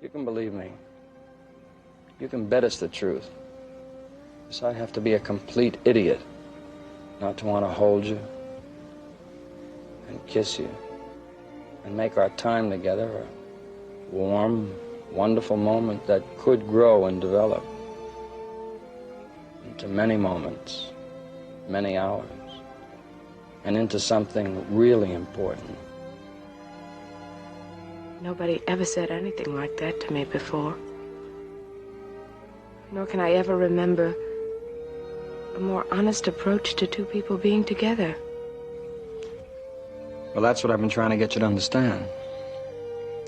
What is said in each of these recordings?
You can believe me. You can bet it's the truth. Because I'd have to be a complete idiot not to want to hold you and kiss you and make our time together a warm, wonderful moment that could grow and develop into many moments, many hours, and into something really important. Nobody ever said anything like that to me before. Nor can I ever remember a more honest approach to two people being together. Well, that's what I've been trying to get you to understand.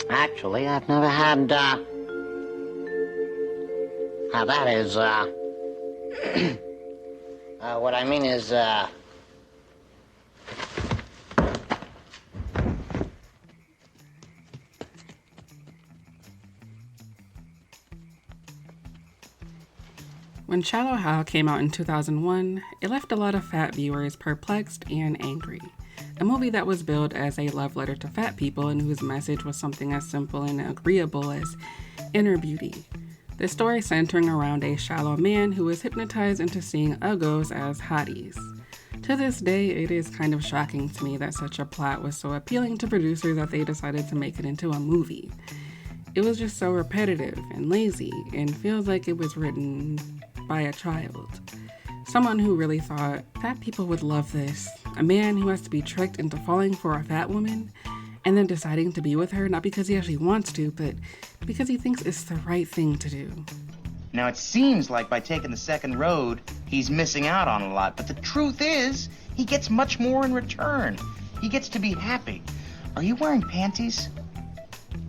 Actually, I've never had, that is, what I mean is, When Shallow Hal came out in 2001, it left a lot of fat viewers perplexed and angry. A movie that was billed as a love letter to fat people and whose message was something as simple and agreeable as inner beauty. The story centering around a shallow man who was hypnotized into seeing uggos as hotties. To this day, it is kind of shocking to me that such a plot was so appealing to producers that they decided to make it into a movie. It was just so repetitive and lazy and feels like it was written by a child. Someone who really thought fat people would love this. A man who has to be tricked into falling for a fat woman and then deciding to be with her, not because he actually wants to, but because he thinks it's the right thing to do. Now, it seems like by taking the second road, he's missing out on a lot, but the truth is, he gets much more in return. He gets to be happy. Are you wearing panties?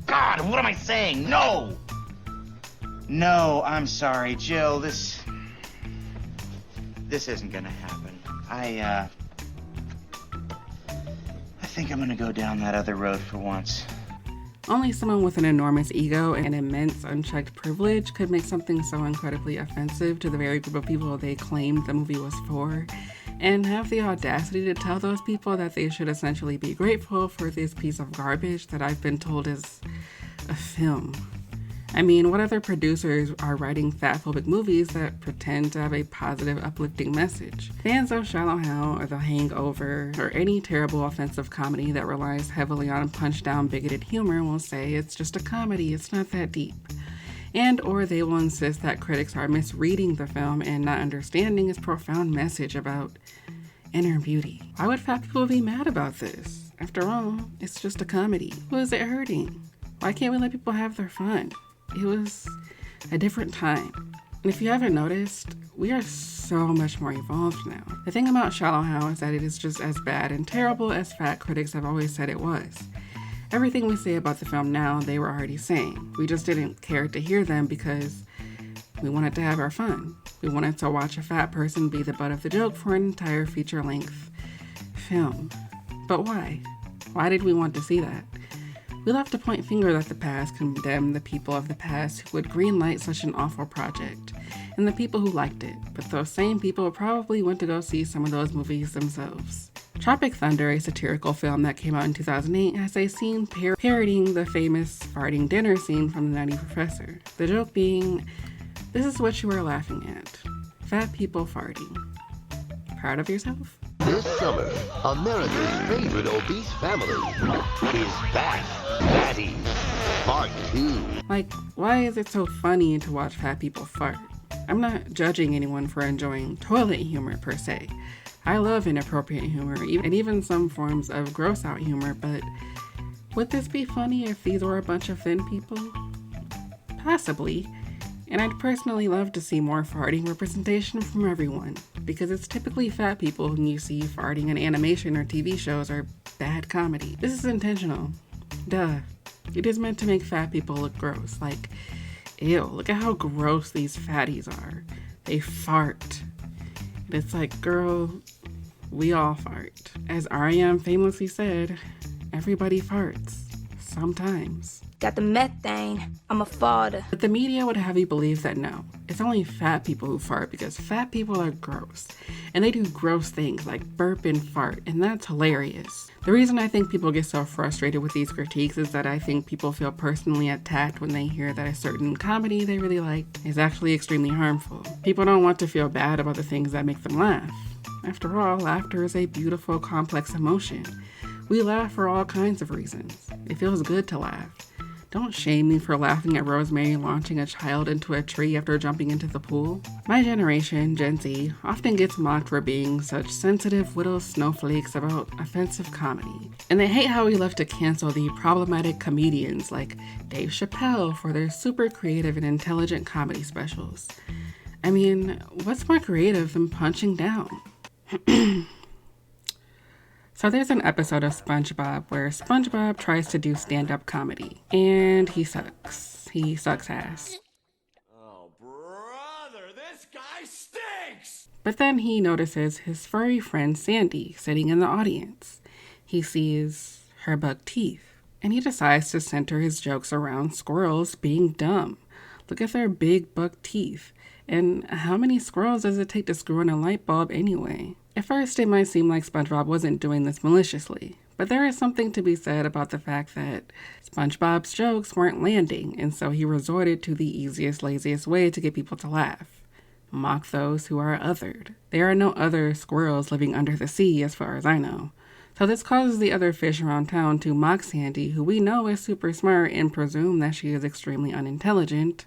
God, what am I saying? No! No, I'm sorry, Jill, this isn't gonna happen. I think I'm gonna go down that other road for once. Only someone with an enormous ego and immense unchecked privilege could make something so incredibly offensive to the very group of people they claimed the movie was for, and have the audacity to tell those people that they should essentially be grateful for this piece of garbage that I've been told is a film. I mean, what other producers are writing fatphobic movies that pretend to have a positive, uplifting message? Fans of Shallow Hal or The Hangover or any terrible offensive comedy that relies heavily on punch-down bigoted humor will say it's just a comedy, it's not that deep. And or they will insist that critics are misreading the film and not understanding its profound message about inner beauty. Why would fat people be mad about this? After all, it's just a comedy. Who is it hurting? Why can't we let people have their fun? It was a different time. And if you haven't noticed, we are so much more evolved now. The thing about Shallow Hal is that it is just as bad and terrible as fat critics have always said it was. Everything we say about the film now, they were already saying. We just didn't care to hear them because we wanted to have our fun. We wanted to watch a fat person be the butt of the joke for an entire feature-length film. But why? Why did we want to see that? We love to point fingers at the past, condemn the people of the past who would greenlight such an awful project, and the people who liked it, but those same people probably went to go see some of those movies themselves. Tropic Thunder, a satirical film that came out in 2008, has a scene parodying the famous farting dinner scene from The Nutty Professor. The joke being, this is what you are laughing at. Fat people farting. Proud of yourself? This summer, America's favorite obese family is back. Fatty Part 2. Like, why is it so funny to watch fat people fart? I'm not judging anyone for enjoying toilet humor per se. I love inappropriate humor, and even some forms of gross out humor, but would this be funny if these were a bunch of thin people? Possibly. And I'd personally love to see more farting representation from everyone, because it's typically fat people whom you see farting in animation or TV shows or bad comedy. This is intentional. Duh. It is meant to make fat people look gross. Like, ew, look at how gross these fatties are. They fart. And it's like, girl, we all fart. As R.E.M. famously said, everybody farts. sometimes. Got the methane. I'm a farter. But the media would have you believe that no, it's only fat people who fart because fat people are gross. And they do gross things like burp and fart, and that's hilarious. The reason I think people get so frustrated with these critiques is that I think people feel personally attacked when they hear that a certain comedy they really like is actually extremely harmful. People don't want to feel bad about the things that make them laugh. After all, laughter is a beautiful, complex emotion. We laugh for all kinds of reasons. It feels good to laugh. Don't shame me for laughing at Rosemary launching a child into a tree after jumping into the pool. My generation, Gen Z, often gets mocked for being such sensitive little snowflakes about offensive comedy. And they hate how we love to cancel the problematic comedians like Dave Chappelle for their super creative and intelligent comedy specials. I mean, what's more creative than punching down? So there's an episode of SpongeBob where SpongeBob tries to do stand-up comedy, and he sucks. He sucks ass. Oh, brother, this guy stinks! But then he notices his furry friend Sandy sitting in the audience. He sees her buck teeth, and he decides to center his jokes around squirrels being dumb. Look at their big buck teeth. And how many squirrels does it take to screw in a light bulb anyway? At first, it might seem like SpongeBob wasn't doing this maliciously, but there is something to be said about the fact that SpongeBob's jokes weren't landing, and so he resorted to the easiest, laziest way to get people to laugh. Mock those who are othered. There are no other squirrels living under the sea, as far as I know. So this causes the other fish around town to mock Sandy, who we know is super smart, and presume that she is extremely unintelligent,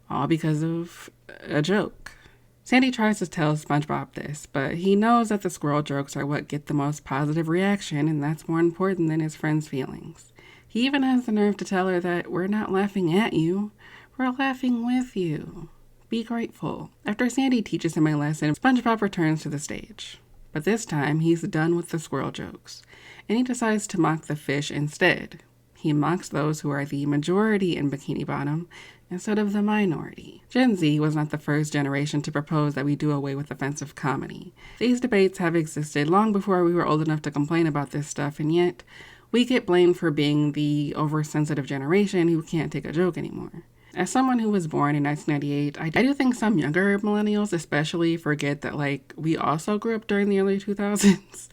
all because of a joke. Sandy tries to tell SpongeBob this, but he knows that the squirrel jokes are what get the most positive reaction, and that's more important than his friend's feelings. He even has the nerve to tell her that we're not laughing at you, we're laughing with you. Be grateful. After Sandy teaches him a lesson, SpongeBob returns to the stage. But this time, he's done with the squirrel jokes, and he decides to mock the fish instead. He mocks those who are the majority in Bikini Bottom instead of the minority. Gen Z was not the first generation to propose that we do away with offensive comedy. These debates have existed long before we were old enough to complain about this stuff, and yet we get blamed for being the oversensitive generation who can't take a joke anymore. As someone who was born in 1998, I do think some younger millennials especially forget that, we also grew up during the early 2000s.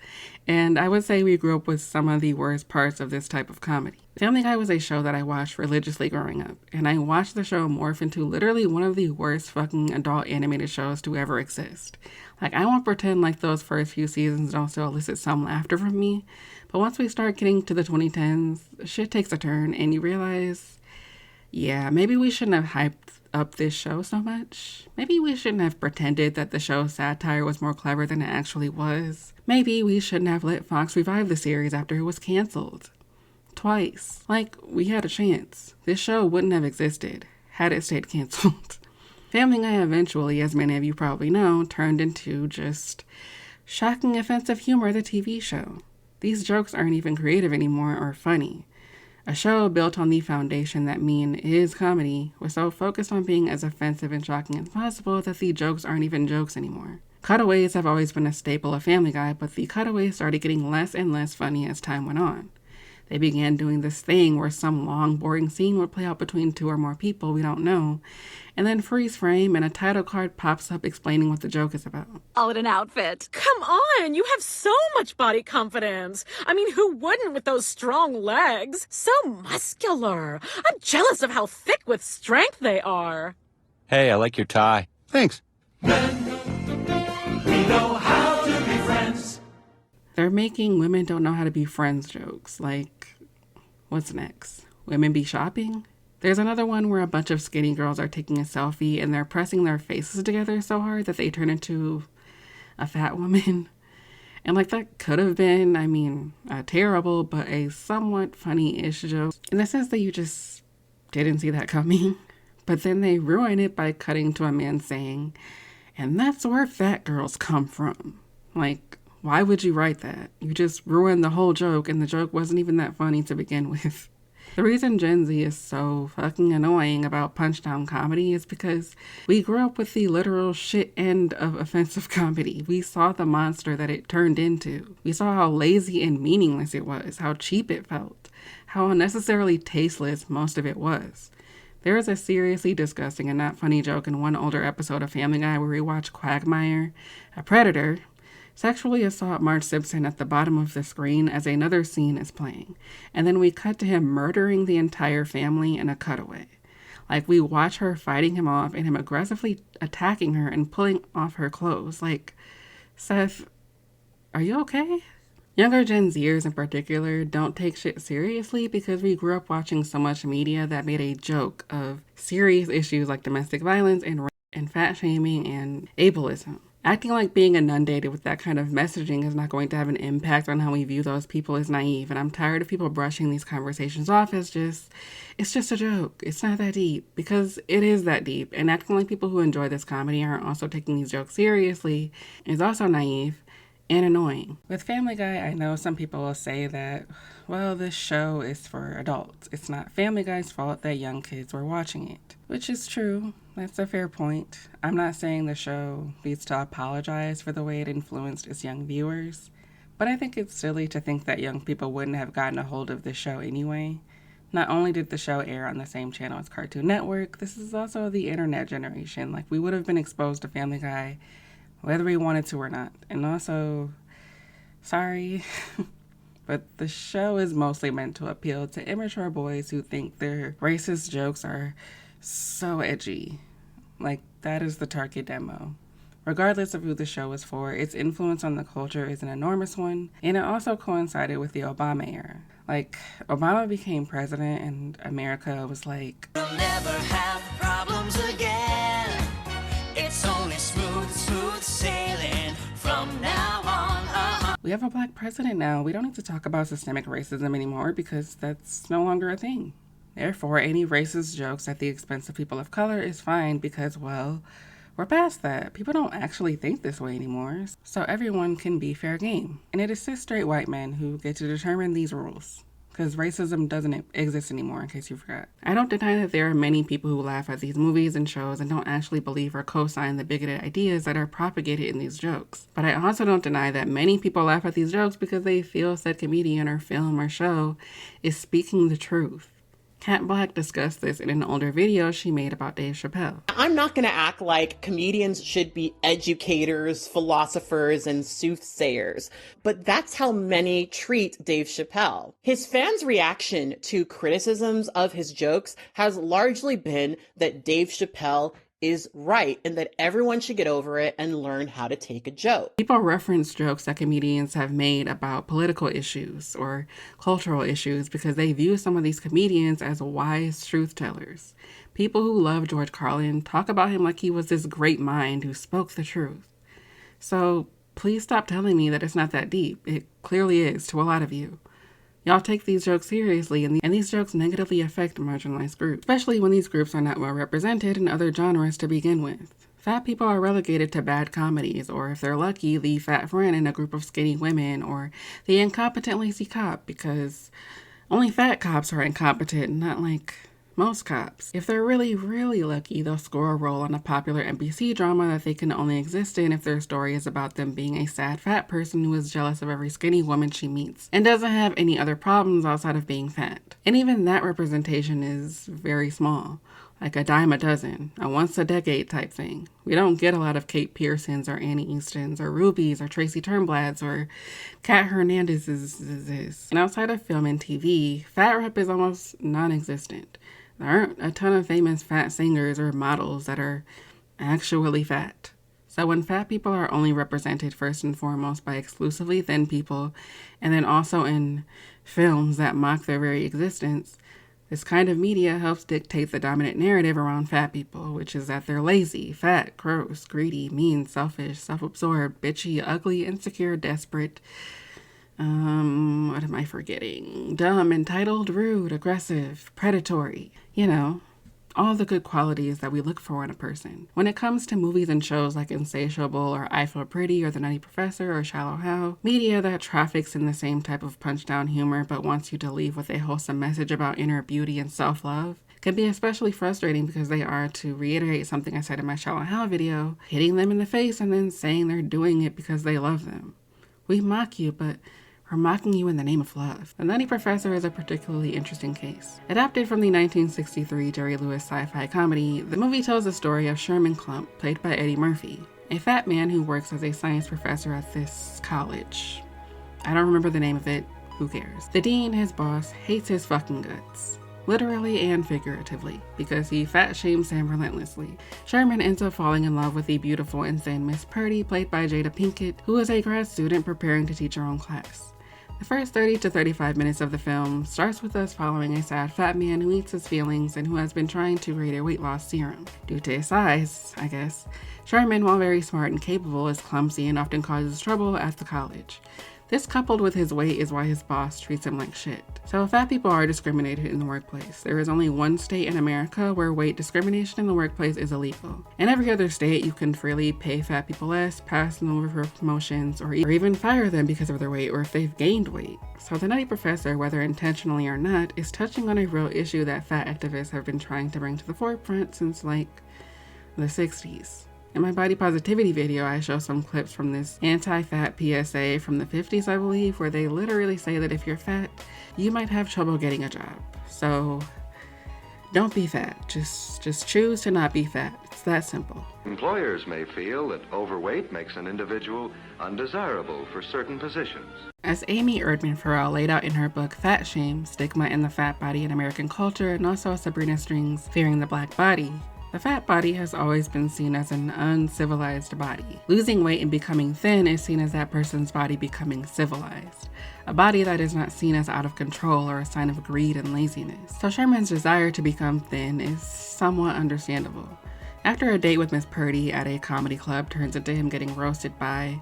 And I would say we grew up with some of the worst parts of this type of comedy. Family Guy was a show that I watched religiously growing up. And I watched the show morph into literally one of the worst fucking adult animated shows to ever exist. I won't pretend like those first few seasons don't still elicit some laughter from me. But once we start getting to the 2010s, shit takes a turn and you realize, yeah, maybe we shouldn't have hyped up this show so much. Maybe we shouldn't have pretended that the show's satire was more clever than it actually was. Maybe we shouldn't have let Fox revive the series after it was canceled. Twice. We had a chance. This show wouldn't have existed had it stayed canceled. Family Guy eventually, as many of you probably know, turned into just shocking offensive humor, the TV show. These jokes aren't even creative anymore or funny. A show built on the foundation that mean is comedy was so focused on being as offensive and shocking as possible that the jokes aren't even jokes anymore. Cutaways have always been a staple of Family Guy, but the cutaways started getting less and less funny as time went on. They began doing this thing where some long, boring scene would play out between two or more people we don't know, and then freeze frame and a title card pops up explaining what the joke is about. All in an outfit. Come on, you have so much body confidence. I mean, who wouldn't with those strong legs? So muscular. I'm jealous of how thick with strength they are. Hey, I like your tie. Thanks. We know how to be friends. They're making women don't know how to be friends jokes. What's next? Women be shopping? There's another one where a bunch of skinny girls are taking a selfie and they're pressing their faces together so hard that they turn into a fat woman. And that could have been, terrible, but a somewhat funny-ish joke. In the sense that you just didn't see that coming. But then they ruin it by cutting to a man saying, and that's where fat girls come from. Why would you write that? You just ruined the whole joke, and the joke wasn't even that funny to begin with. The reason Gen Z is so fucking annoying about punchdown comedy is because we grew up with the literal shit end of offensive comedy. We saw the monster that it turned into. We saw how lazy and meaningless it was, how cheap it felt, how unnecessarily tasteless most of it was. There was a seriously disgusting and not funny joke in one older episode of Family Guy where we watch Quagmire, a predator, sexually assault Marge Simpson at the bottom of the screen as another scene is playing. And then we cut to him murdering the entire family in a cutaway. Like, we watch her fighting him off and him aggressively attacking her and pulling off her clothes. Like, Seth, are you okay? Younger Gen Zers in particular don't take shit seriously because we grew up watching so much media that made a joke of serious issues like domestic violence and rape and fat shaming and ableism. Acting like being inundated with that kind of messaging is not going to have an impact on how we view those people is naive, and I'm tired of people brushing these conversations off as it's just a joke. It's not that deep, because it is that deep, and acting like people who enjoy this comedy aren't also taking these jokes seriously is also naive and annoying. With Family Guy, I know some people will say that, well, this show is for adults. It's not Family Guy's fault that young kids were watching it, which is true. That's a fair point. I'm not saying the show needs to apologize for the way it influenced its young viewers, but I think it's silly to think that young people wouldn't have gotten a hold of this show anyway. Not only did the show air on the same channel as Cartoon Network, this is also the internet generation. Like, we would have been exposed to Family Guy whether we wanted to or not. And also, sorry, but the show is mostly meant to appeal to immature boys who think their racist jokes are so edgy. Like, that is the target demo. Regardless of who the show is for, its influence on the culture is an enormous one, and it also coincided with the Obama era. Like, Obama became president, and America was like, We'll never have problems again. It's only smooth, smooth sailing from now on. We have a black president now. We don't need to talk about systemic racism anymore because that's no longer a thing. Therefore, any racist jokes at the expense of people of color is fine because, well, we're past that. People don't actually think this way anymore. So everyone can be fair game. And it is cis straight white men who get to determine these rules. Because racism doesn't exist anymore, in case you forgot. I don't deny that there are many people who laugh at these movies and shows and don't actually believe or co-sign the bigoted ideas that are propagated in these jokes. But I also don't deny that many people laugh at these jokes because they feel said comedian or film or show is speaking the truth. Kat Black discussed this in an older video she made about Dave Chappelle. I'm not going to act like comedians should be educators, philosophers, and soothsayers, but that's how many treat Dave Chappelle. His fans' reaction to criticisms of his jokes has largely been that Dave Chappelle is right and that everyone should get over it and learn how to take a joke. People reference jokes that comedians have made about political issues or cultural issues because they view some of these comedians as wise truth tellers. People who love George Carlin talk about him like he was this great mind who spoke the truth. So please stop telling me that it's not that deep. It clearly is to a lot of you. Y'all take these jokes seriously, and these jokes negatively affect marginalized groups, especially when these groups are not well represented in other genres to begin with. Fat people are relegated to bad comedies, or if they're lucky, the fat friend in a group of skinny women, or the incompetent lazy cop, because only fat cops are incompetent, not like most cops. If they're really, really lucky, they'll score a role on a popular NBC drama that they can only exist in if their story is about them being a sad fat person who is jealous of every skinny woman she meets and doesn't have any other problems outside of being fat. And even that representation is very small, like a dime a dozen, a once a decade type thing. We don't get a lot of Kate Pearsons or Annie Eastons or Rubies or Tracy Turnblads or Kat Hernandez's. And outside of film and TV, fat rep is almost non-existent. There aren't a ton of famous fat singers or models that are actually fat. So when fat people are only represented first and foremost by exclusively thin people, and then also in films that mock their very existence, this kind of media helps dictate the dominant narrative around fat people, which is that they're lazy, fat, gross, greedy, mean, selfish, self-absorbed, bitchy, ugly, insecure, desperate, what am I forgetting? Dumb, entitled, rude, aggressive, predatory. You know, all the good qualities that we look for in a person. When it comes to movies and shows like Insatiable or I Feel Pretty or The Nutty Professor or Shallow Hal, media that traffics in the same type of punch-down humor but wants you to leave with a wholesome message about inner beauty and self-love, can be especially frustrating because they are, to reiterate something I said in my Shallow Hal video, hitting them in the face and then saying they're doing it because they love them. We mock you, but or mocking you in the name of love. The Nutty Professor is a particularly interesting case. Adapted from the 1963 Jerry Lewis sci-fi comedy, the movie tells the story of Sherman Klump, played by Eddie Murphy, a fat man who works as a science professor at this college. I don't remember the name of it, who cares? The dean, his boss, hates his fucking guts. Literally and figuratively, because he fat shames him relentlessly. Sherman ends up falling in love with the beautiful and thin Miss Purdy, played by Jada Pinkett, who is a grad student preparing to teach her own class. The first 30 to 35 minutes of the film starts with us following a sad fat man who eats his feelings and who has been trying to create a weight loss serum. Due to his size, I guess, Sherman, while very smart and capable, is clumsy and often causes trouble at the college. This, coupled with his weight, is why his boss treats him like shit. So fat people are discriminated in the workplace. There is only one state in America where weight discrimination in the workplace is illegal. In every other state, you can freely pay fat people less, pass them over for promotions, or even fire them because of their weight or if they've gained weight. So the Nutty Professor, whether intentionally or not, is touching on a real issue that fat activists have been trying to bring to the forefront since like the 60s. In my body positivity video, I show some clips from this anti-fat PSA from the 50s, I believe, where they literally say that if you're fat, you might have trouble getting a job. So don't be fat. Just choose to not be fat. It's that simple. Employers may feel that overweight makes an individual undesirable for certain positions. As Amy Erdman Farrell laid out in her book Fat Shame, Stigma and the Fat Body in American Culture, and also Sabrina String's Fearing the Black Body, the fat body has always been seen as an uncivilized body. Losing weight and becoming thin is seen as that person's body becoming civilized. A body that is not seen as out of control or a sign of greed and laziness. So Sherman's desire to become thin is somewhat understandable. After a date with Miss Purdy at a comedy club turns into him getting roasted by,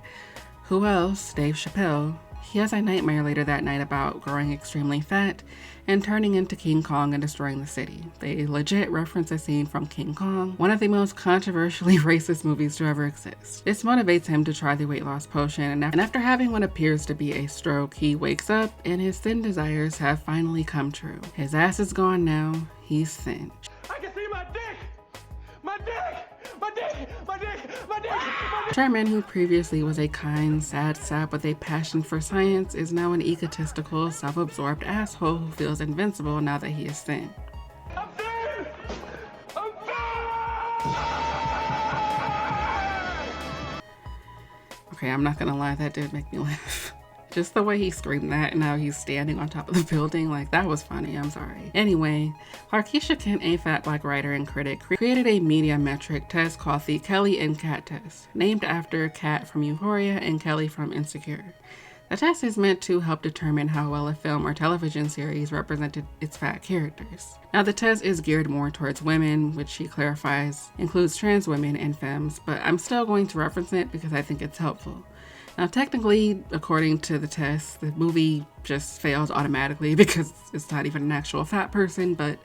who else? Dave Chappelle. He has a nightmare later that night about growing extremely fat and turning into King Kong and destroying the city. They legit reference a scene from King Kong, one of the most controversially racist movies to ever exist. This motivates him to try the weight loss potion, and after having what appears to be a stroke, he wakes up and his thin desires have finally come true. His ass is gone now, he's thin. I can see my dick! My dick! My dick! My dick! My dick! My dick! Sherman, who previously was a kind, sad sap with a passion for science, is now an egotistical, self-absorbed asshole who feels invincible now that he is thin. I'm thin! I'm thin! Okay, I'm not gonna lie, that did make me laugh. Just the way he screamed that and how he's standing on top of the building, like, that was funny, I'm sorry. Anyway, Larkeisha Kent, a fat black writer and critic, created a media metric test called the Kelly and Kat test, named after Kat from Euphoria and Kelly from Insecure. The test is meant to help determine how well a film or television series represented its fat characters. Now, the test is geared more towards women, which she clarifies includes trans women and femmes, but I'm still going to reference it because I think it's helpful. Now, technically, according to the test, the movie just fails automatically because it's not even an actual fat person, but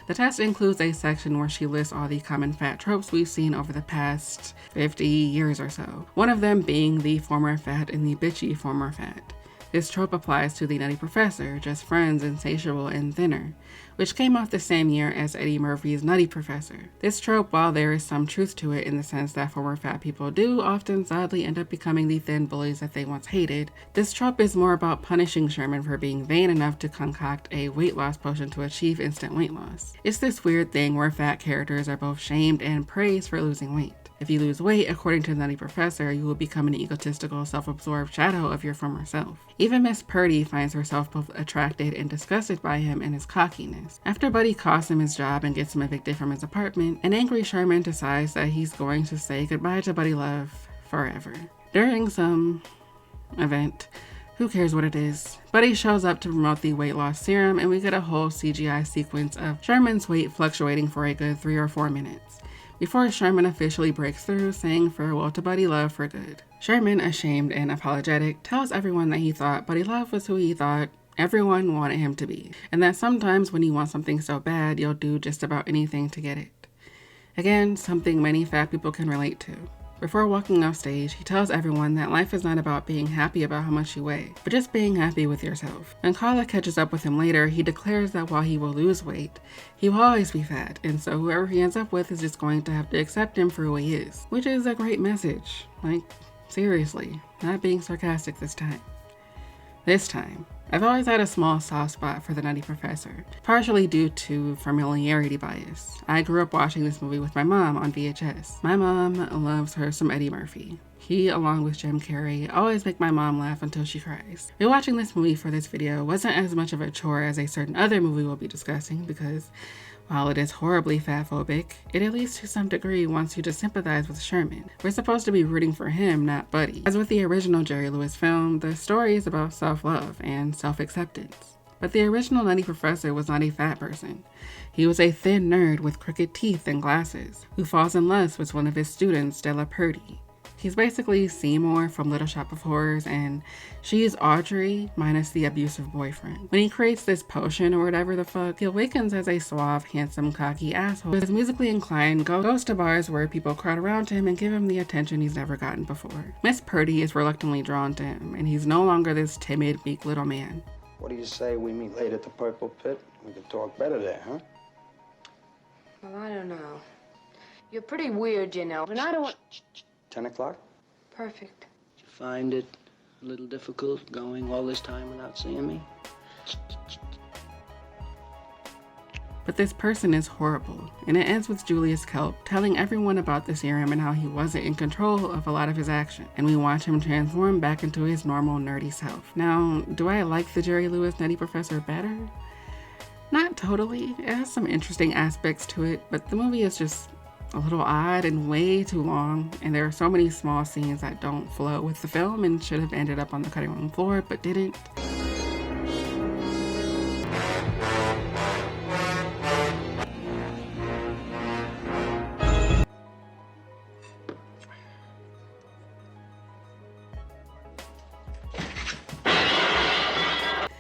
the test includes a section where she lists all the common fat tropes we've seen over the past 50 years or so. One of them being the former fat and the bitchy former fat. This trope applies to the Nutty Professor, just friends, insatiable, and thinner, which came out the same year as Eddie Murphy's Nutty Professor. This trope, while there is some truth to it in the sense that former fat people do often sadly end up becoming the thin bullies that they once hated, this trope is more about punishing Sherman for being vain enough to concoct a weight loss potion to achieve instant weight loss. It's this weird thing where fat characters are both shamed and praised for losing weight. If you lose weight, according to the Nutty Professor, you will become an egotistical, self-absorbed shadow of your former self. Even Miss Purdy finds herself both attracted and disgusted by him and his cockiness. After Buddy costs him his job and gets him evicted from his apartment, an angry Sherman decides that he's going to say goodbye to Buddy Love forever. During some event, who cares what it is, Buddy shows up to promote the weight loss serum, and we get a whole CGI sequence of Sherman's weight fluctuating for a good 3 or 4 minutes, before Sherman officially breaks through, saying farewell to Buddy Love for good. Sherman, ashamed and apologetic, tells everyone that he thought Buddy Love was who he thought everyone wanted him to be, and that sometimes when you want something so bad, you'll do just about anything to get it. Again, something many fat people can relate to. Before walking off stage, he tells everyone that life is not about being happy about how much you weigh, but just being happy with yourself. When Carla catches up with him later, he declares that while he will lose weight, he will always be fat, and so whoever he ends up with is just going to have to accept him for who he is, which is a great message. Like, seriously, not being sarcastic this time. This time, I've always had a small soft spot for the Nutty Professor, partially due to familiarity bias. I grew up watching this movie with my mom on VHS. My mom loves her some Eddie Murphy. He, along with Jim Carrey, always make my mom laugh until she cries. Rewatching this movie for this video wasn't as much of a chore as a certain other movie we'll be discussing because, while it is horribly fatphobic, it at least to some degree wants you to sympathize with Sherman. We're supposed to be rooting for him, not Buddy. As with the original Jerry Lewis film, the story is about self-love and self-acceptance. But the original Nutty Professor was not a fat person. He was a thin nerd with crooked teeth and glasses, who falls in lust with one of his students, Stella Purdy. He's basically Seymour from Little Shop of Horrors, and she's Audrey minus the abusive boyfriend. When he creates this potion or whatever the fuck, he awakens as a suave, handsome, cocky asshole who is musically inclined, goes to bars where people crowd around him and give him the attention he's never gotten before. Miss Purdy is reluctantly drawn to him, and he's no longer this timid, meek little man. What do you say we meet late at the Purple Pit? We can talk better there, huh? Well, I don't know. You're pretty weird, you know, and I don't want... 10 o'clock? Perfect. Did you find it a little difficult going all this time without seeing me? But this person is horrible, and it ends with Julius Kelp telling everyone about the serum and how he wasn't in control of a lot of his action, and we watch him transform back into his normal nerdy self. Now, do I like the Jerry Lewis Nutty Professor better? Not totally. It has some interesting aspects to it, but the movie is just a little odd and way too long, and there are so many small scenes that don't flow with the film and should have ended up on the cutting room floor but didn't.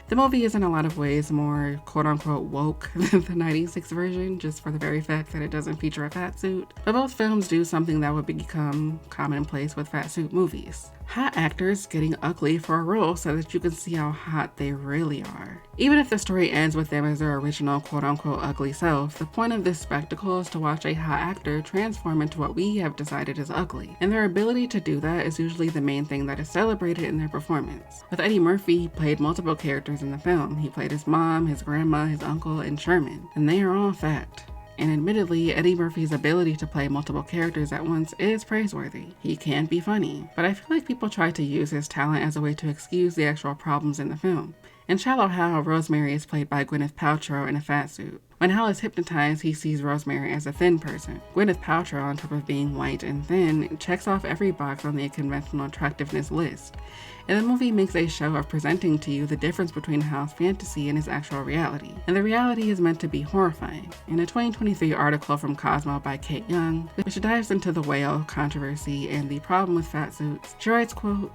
The movie is in a lot of ways more quote-unquote woke than the 96 version, just for the very fact that it doesn't feature a fat suit. But both films do something that would become commonplace with fat suit movies. Hot actors getting ugly for a role so that you can see how hot they really are. Even if the story ends with them as their original quote-unquote ugly self, the point of this spectacle is to watch a hot actor transform into what we have decided is ugly. And their ability to do that is usually the main thing that is celebrated in their performance. With Eddie Murphy, he played multiple characters in the film. He played his mom, his grandma, his uncle, and Sherman. And they are all fat. And admittedly, Eddie Murphy's ability to play multiple characters at once is praiseworthy. He can be funny, but I feel like people try to use his talent as a way to excuse the actual problems in the film. In Shallow Hal, Rosemary is played by Gwyneth Paltrow in a fat suit. When Hal is hypnotized, he sees Rosemary as a thin person. Gwyneth Paltrow, on top of being white and thin, checks off every box on the conventional attractiveness list. And the movie makes a show of presenting to you the difference between Hal's fantasy and his actual reality. And the reality is meant to be horrifying. In a 2023 article from Cosmo by Kate Young, which dives into the whale controversy and the problem with fat suits, she writes, quote,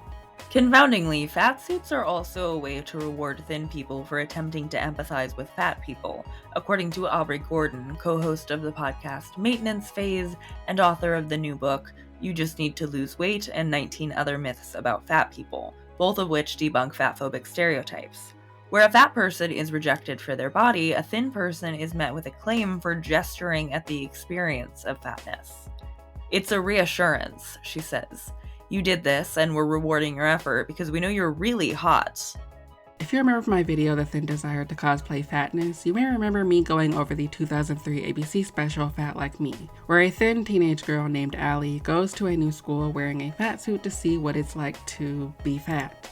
"Confoundingly, fat suits are also a way to reward thin people for attempting to empathize with fat people, according to Aubrey Gordon, co-host of the podcast Maintenance Phase and author of the new book, You Just Need to Lose Weight and 19 Other Myths About Fat People, both of which debunk fatphobic stereotypes. Where a fat person is rejected for their body, a thin person is met with acclaim for gesturing at the experience of fatness. It's a reassurance," she says. "You did this, and we're rewarding your effort because we know you're really hot." If you remember my video, The Thin Desire to Cosplay Fatness, you may remember me going over the 2003 ABC special Fat Like Me, where a thin teenage girl named Allie goes to a new school wearing a fat suit to see what it's like to be fat,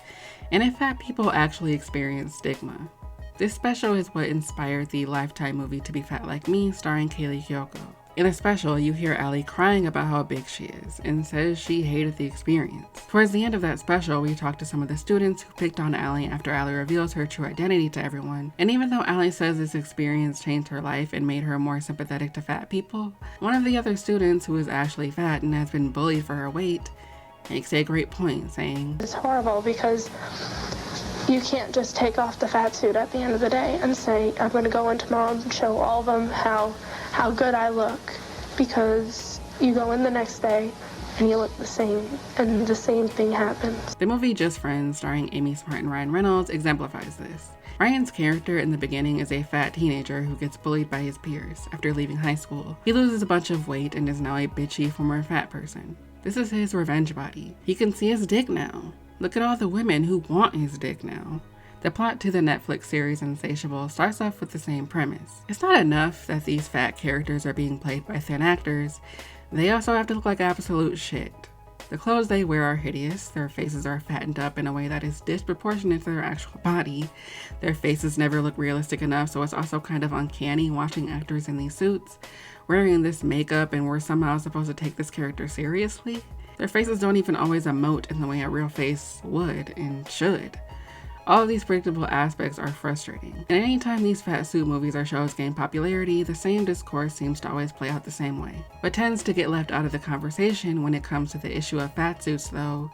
and if fat people actually experience stigma. This special is what inspired the Lifetime movie To Be Fat Like Me, starring Kaylee Cuoco. In the special, you hear Allie crying about how big she is and says she hated the experience. Towards the end of that special, we talk to some of the students who picked on Allie after Allie reveals her true identity to everyone. And even though Allie says this experience changed her life and made her more sympathetic to fat people, one of the other students, who is actually fat and has been bullied for her weight, makes a great point, saying, "It's horrible because you can't just take off the fat suit at the end of the day and say, I'm going to go in tomorrow and show all of them how good I look, because you go in the next day and you look the same, and the same thing happens." The movie Just Friends, starring Amy Smart and Ryan Reynolds, exemplifies this. Ryan's character in the beginning is a fat teenager who gets bullied by his peers after leaving high school. He loses a bunch of weight and is now a bitchy former fat person. This is his revenge body. He can see his dick now. Look at all the women who want his dick now. The plot to the Netflix series Insatiable starts off with the same premise. It's not enough that these fat characters are being played by thin actors, they also have to look like absolute shit. The clothes they wear are hideous, their faces are fattened up in a way that is disproportionate to their actual body, their faces never look realistic enough, so it's also kind of uncanny watching actors in these suits, wearing this makeup, and we're somehow supposed to take this character seriously. Their faces don't even always emote in the way a real face would and should. All of these predictable aspects are frustrating. And anytime these fat suit movies or shows gain popularity, the same discourse seems to always play out the same way. What tends to get left out of the conversation when it comes to the issue of fat suits, though,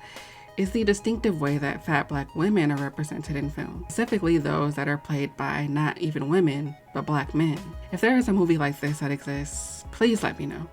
is the distinctive way that fat black women are represented in film, specifically those that are played by not even women, but black men. If there is a movie like this that exists, please let me know.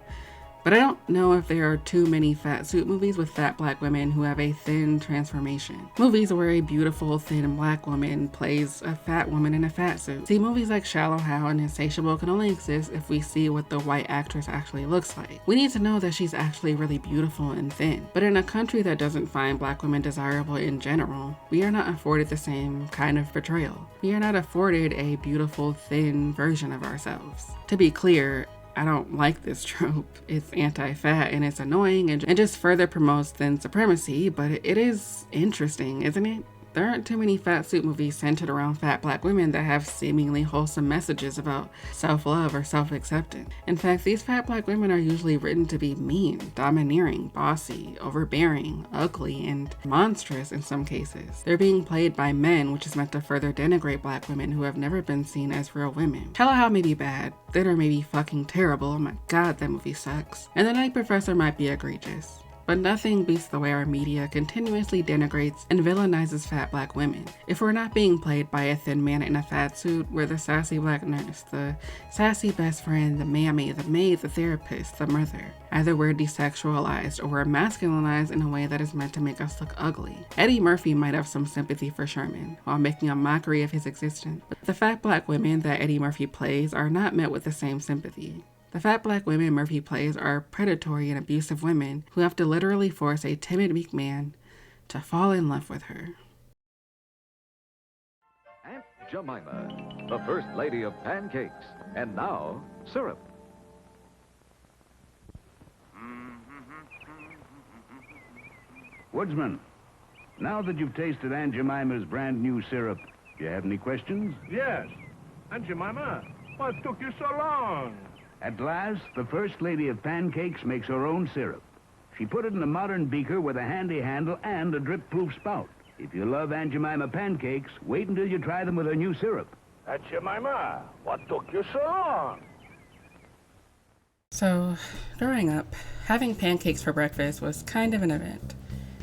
But I don't know if there are too many fat suit movies with fat black women who have a thin transformation. Movies where a beautiful, thin black woman plays a fat woman in a fat suit. See, movies like Shallow Hal and Insatiable can only exist if we see what the white actress actually looks like. We need to know that she's actually really beautiful and thin. But in a country that doesn't find black women desirable in general, we are not afforded the same kind of portrayal. We are not afforded a beautiful, thin version of ourselves. To be clear, I don't like this trope. It's anti-fat and it's annoying and just further promotes thin supremacy, but it is interesting, isn't it? There aren't too many fat suit movies centered around fat black women that have seemingly wholesome messages about self-love or self-acceptance. In fact, these fat black women are usually written to be mean, domineering, bossy, overbearing, ugly, and monstrous in some cases. They're being played by men, which is meant to further denigrate black women who have never been seen as real women. Shallow Hal may be bad, Thinner may be fucking terrible, oh my god, that movie sucks, and The Night Professor might be egregious. But nothing beats the way our media continuously denigrates and villainizes fat black women. If we're not being played by a thin man in a fat suit, we're the sassy black nurse, the sassy best friend, the mammy, the maid, the therapist, the mother. Either we're desexualized or we're masculinized in a way that is meant to make us look ugly. Eddie Murphy might have some sympathy for Sherman, while making a mockery of his existence, but the fat black women that Eddie Murphy plays are not met with the same sympathy. The fat black women Murphy plays are predatory and abusive women who have to literally force a timid, weak man to fall in love with her. Aunt Jemima, the first lady of pancakes, and now syrup. Woodsman, now that you've tasted Aunt Jemima's brand new syrup, do you have any questions? Yes. Aunt Jemima, what took you so long? At last, the First Lady of Pancakes makes her own syrup. She put it in a modern beaker with a handy handle and a drip-proof spout. If you love Aunt Jemima pancakes, wait until you try them with her new syrup. Aunt Jemima, what took you so long? So, growing up, having pancakes for breakfast was kind of an event.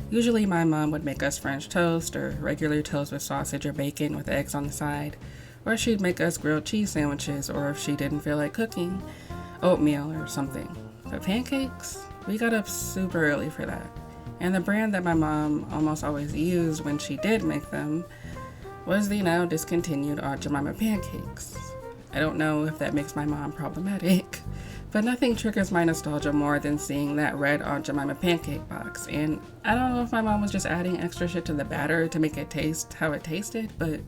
Usually my mom would make us French toast or regular toast with sausage or bacon with eggs on the side, or she'd make us grilled cheese sandwiches, or if she didn't feel like cooking, oatmeal or something. But pancakes, we got up super early for that. And the brand that my mom almost always used when she did make them was the now discontinued Aunt Jemima pancakes. I don't know if that makes my mom problematic, but nothing triggers my nostalgia more than seeing that red Aunt Jemima pancake box. And I don't know if my mom was just adding extra shit to the batter to make it taste how it tasted, but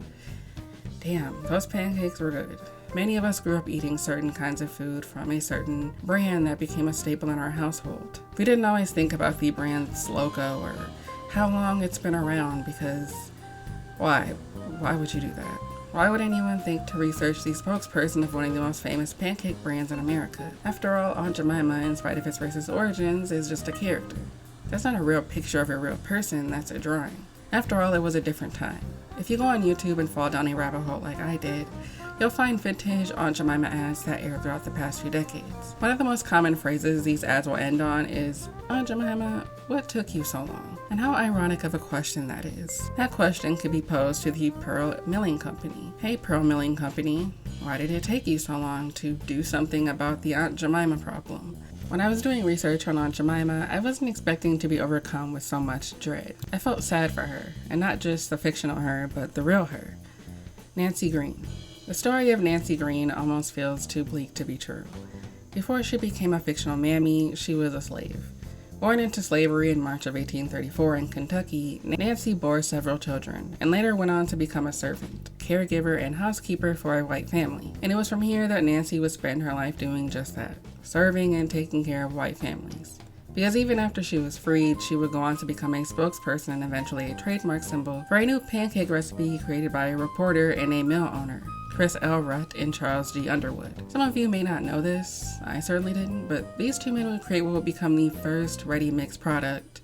damn, those pancakes were good. Many of us grew up eating certain kinds of food from a certain brand that became a staple in our household. We didn't always think about the brand's logo or how long it's been around because why? Why would you do that? Why would anyone think to research the spokesperson of one of the most famous pancake brands in America? After all, Aunt Jemima, in spite of its racist origins, is just a character. That's not a real picture of a real person, that's a drawing. After all, it was a different time. If you go on YouTube and fall down a rabbit hole like I did, you'll find vintage Aunt Jemima ads that aired throughout the past few decades. One of the most common phrases these ads will end on is, "Aunt Jemima, what took you so long?" And how ironic of a question that is. That question could be posed to the Pearl Milling Company. Hey Pearl Milling Company, why did it take you so long to do something about the Aunt Jemima problem? When I was doing research on Aunt Jemima, I wasn't expecting to be overcome with so much dread. I felt sad for her, and not just the fictional her, but the real her. Nancy Green. The story of Nancy Green almost feels too bleak to be true. Before she became a fictional mammy, she was a slave. Born into slavery in March of 1834 in Kentucky, Nancy bore several children and later went on to become a servant, caregiver, and housekeeper for a white family. And it was from here that Nancy would spend her life doing just that, serving and taking care of white families. Because even after she was freed, she would go on to become a spokesperson and eventually a trademark symbol for a new pancake recipe created by a reporter and a mill owner, Chris L. Rutt and Charles G. Underwood. Some of you may not know this, I certainly didn't, but these two men would create what would become the first ready-mix product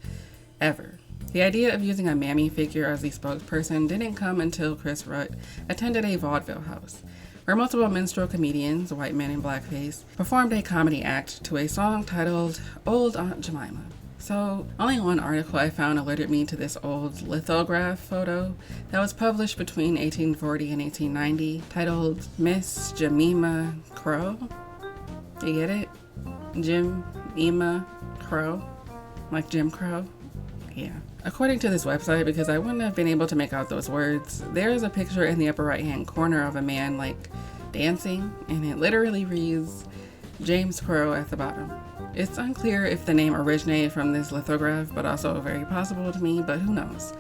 ever. The idea of using a mammy figure as the spokesperson didn't come until Chris Rutt attended a vaudeville house, where multiple minstrel comedians, white men in blackface, performed a comedy act to a song titled Old Aunt Jemima. So, only one article I found alerted me to this old lithograph photo that was published between 1840 and 1890, titled Miss Jemima Crow. You get it? Jemima Crow? Like Jim Crow? Yeah. According to this website, because I wouldn't have been able to make out those words, there is a picture in the upper right hand corner of a man like dancing, and it literally reads James Crow at the bottom. It's unclear if the name originated from this lithograph, but also very possible to me, but who knows.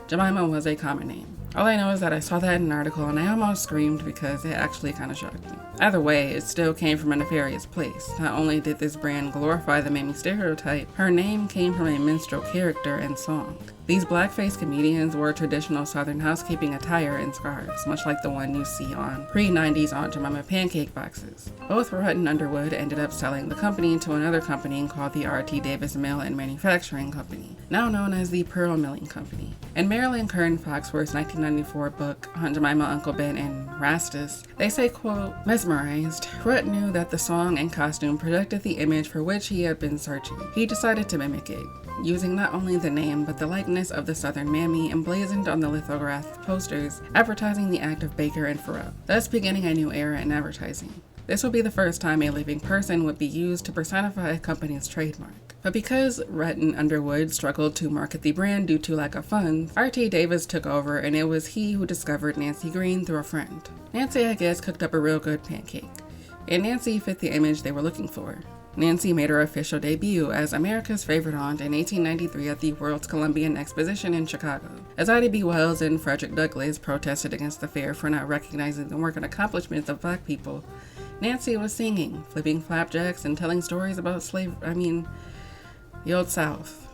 Jemima was a common name. All I know is that I saw that in an article and I almost screamed because it actually kind of shocked me. Either way, it still came from a nefarious place. Not only did this brand glorify the mammy stereotype, her name came from a minstrel character and song. These blackface comedians wore traditional Southern housekeeping attire and scarves, much like the one you see on pre-90s Aunt Jemima pancake boxes. Both Rutt and Underwood ended up selling the company to another company called the R.T. Davis Mill and Manufacturing Company, now known as the Pearl Milling Company. In Marilyn Kern Foxworth's 1994 book, Aunt Jemima, Uncle Ben, and Rastus, they say, quote, mesmerized, Rutt knew that the song and costume projected the image for which he had been searching. He decided to mimic it, using not only the name but the likeness of the Southern mammy emblazoned on the lithograph posters advertising the act of Baker and Farrell, thus beginning a new era in advertising. This would be the first time a living person would be used to personify a company's trademark. But because Rutt and Underwood struggled to market the brand due to lack of funds, R.T. Davis took over, and it was he who discovered Nancy Green through a friend. Nancy, I guess, cooked up a real good pancake, and Nancy fit the image they were looking for. Nancy made her official debut as America's favorite aunt in 1893 at the World's Columbian Exposition in Chicago. As Ida B. Wells and Frederick Douglass protested against the fair for not recognizing the work and accomplishments of black people, Nancy was singing, flipping flapjacks, and telling stories about the Old South.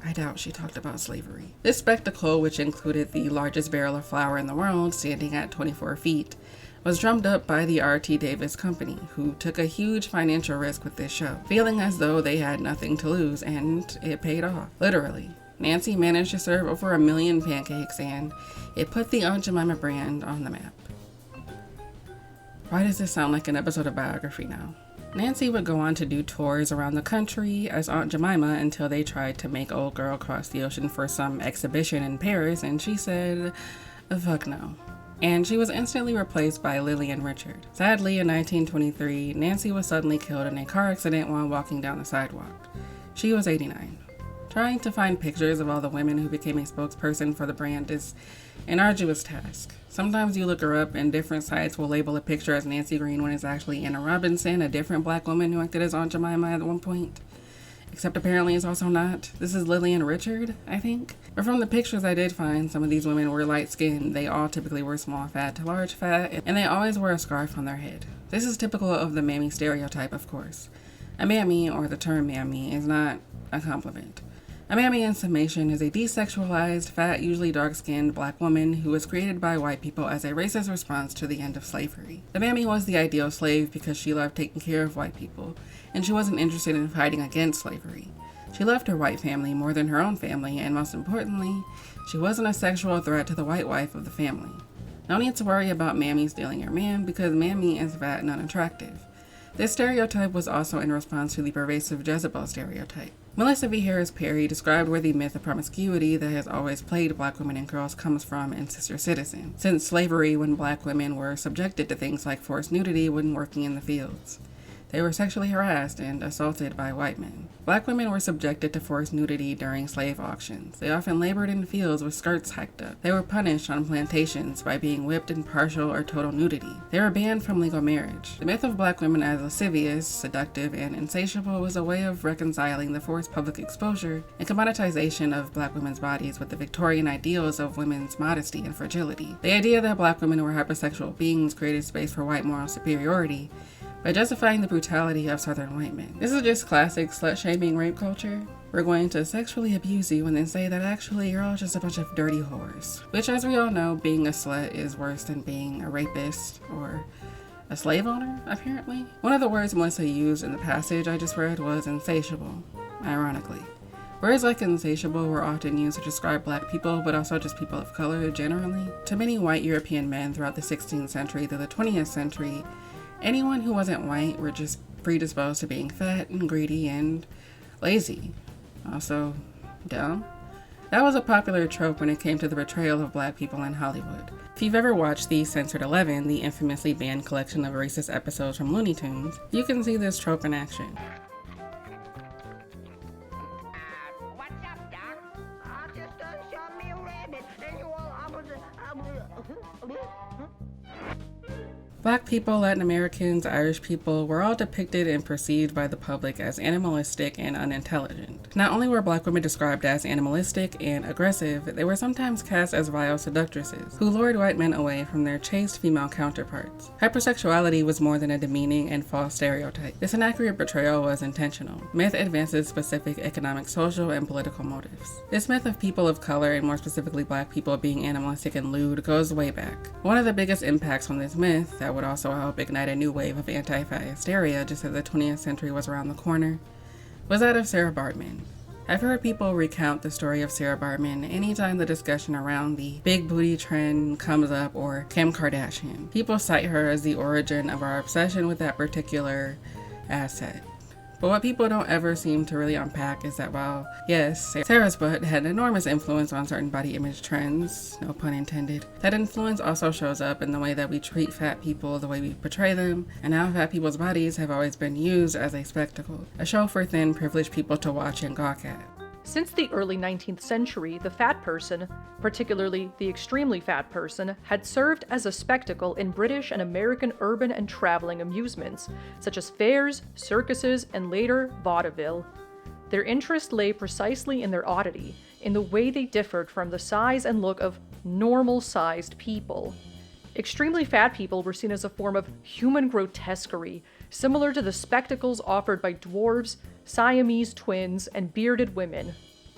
I doubt she talked about slavery. This spectacle, which included the largest barrel of flour in the world, standing at 24 feet, was drummed up by the R.T. Davis Company, who took a huge financial risk with this show, feeling as though they had nothing to lose, and it paid off, literally. Nancy managed to serve over 1 million pancakes, and it put the Aunt Jemima brand on the map. Why does this sound like an episode of Biography now? Nancy would go on to do tours around the country as Aunt Jemima until they tried to make old girl cross the ocean for some exhibition in Paris, and she said, fuck no. And she was instantly replaced by Lillian Richard. Sadly, in 1923, Nancy was suddenly killed in a car accident while walking down the sidewalk. She was 89. Trying to find pictures of all the women who became a spokesperson for the brand is an arduous task. Sometimes you look her up and different sites will label a picture as Nancy Green when it's actually Anna Robinson, a different black woman who acted as Aunt Jemima at one point. Except apparently it's also not. This is Lillian Richard, I think. But from the pictures I did find, some of these women were light-skinned. They all typically were small fat to large fat, and they always wore a scarf on their head. This is typical of the mammy stereotype, of course. A mammy, or the term mammy, is not a compliment. A mammy, in summation, is a desexualized, fat, usually dark-skinned black woman who was created by white people as a racist response to the end of slavery. The mammy was the ideal slave because she loved taking care of white people, and she wasn't interested in fighting against slavery. She loved her white family more than her own family, and most importantly, she wasn't a sexual threat to the white wife of the family. No need to worry about mammy stealing your man because mammy is fat and unattractive. This stereotype was also in response to the pervasive Jezebel stereotype. Melissa V. Harris Perry described where the myth of promiscuity that has always plagued black women and girls comes from in Sister Citizen, since slavery when black women were subjected to things like forced nudity when working in the fields. They were sexually harassed and assaulted by white men. Black women were subjected to forced nudity during slave auctions. They often labored in fields with skirts hiked up. They were punished on plantations by being whipped in partial or total nudity. They were banned from legal marriage. The myth of black women as lascivious, seductive, and insatiable was a way of reconciling the forced public exposure and commoditization of black women's bodies with the Victorian ideals of women's modesty and fragility. The idea that black women were hypersexual beings created space for white moral superiority by justifying the brutality of southern white men. This is just classic slut-shaming rape culture. We're going to sexually abuse you and then say that actually you're all just a bunch of dirty whores. Which, as we all know, being a slut is worse than being a rapist or a slave owner, apparently. One of the words Melissa used in the passage I just read was insatiable, ironically. Words like insatiable were often used to describe black people, but also just people of color generally. To many white European men throughout the 16th century to the 20th century, anyone who wasn't white were just predisposed to being fat and greedy and lazy. Also, dumb. That was a popular trope when it came to the portrayal of black people in Hollywood. If you've ever watched the Censored 11, the infamously banned collection of racist episodes from Looney Tunes, you can see this trope in action. What's up, Doc? I just shot me a rabbit, and you all Black people, Latin Americans, Irish people were all depicted and perceived by the public as animalistic and unintelligent. Not only were black women described as animalistic and aggressive, they were sometimes cast as vile seductresses who lured white men away from their chaste female counterparts. Hypersexuality was more than a demeaning and false stereotype. This inaccurate portrayal was intentional. Myth advances specific economic, social, and political motives. This myth of people of color, and more specifically black people, being animalistic and lewd goes way back. One of the biggest impacts from this myth that would also help ignite a new wave of anti-fat hysteria just as the 20th century was around the corner was that of Sarah Baartman. I've heard people recount the story of Sarah Baartman anytime the discussion around the big booty trend comes up or Kim Kardashian. People cite her as the origin of our obsession with that particular asset. But what people don't ever seem to really unpack is that while, yes, Sarah's butt had an enormous influence on certain body image trends, no pun intended, that influence also shows up in the way that we treat fat people, the way we portray them, and how fat people's bodies have always been used as a spectacle, a show for thin, privileged people to watch and gawk at. Since the early 19th century, the fat person, particularly the extremely fat person, had served as a spectacle in British and American urban and traveling amusements, such as fairs, circuses, and later vaudeville. Their interest lay precisely in their oddity, in the way they differed from the size and look of normal-sized people. Extremely fat people were seen as a form of human grotesquerie, similar to the spectacles offered by dwarves, Siamese twins, and bearded women.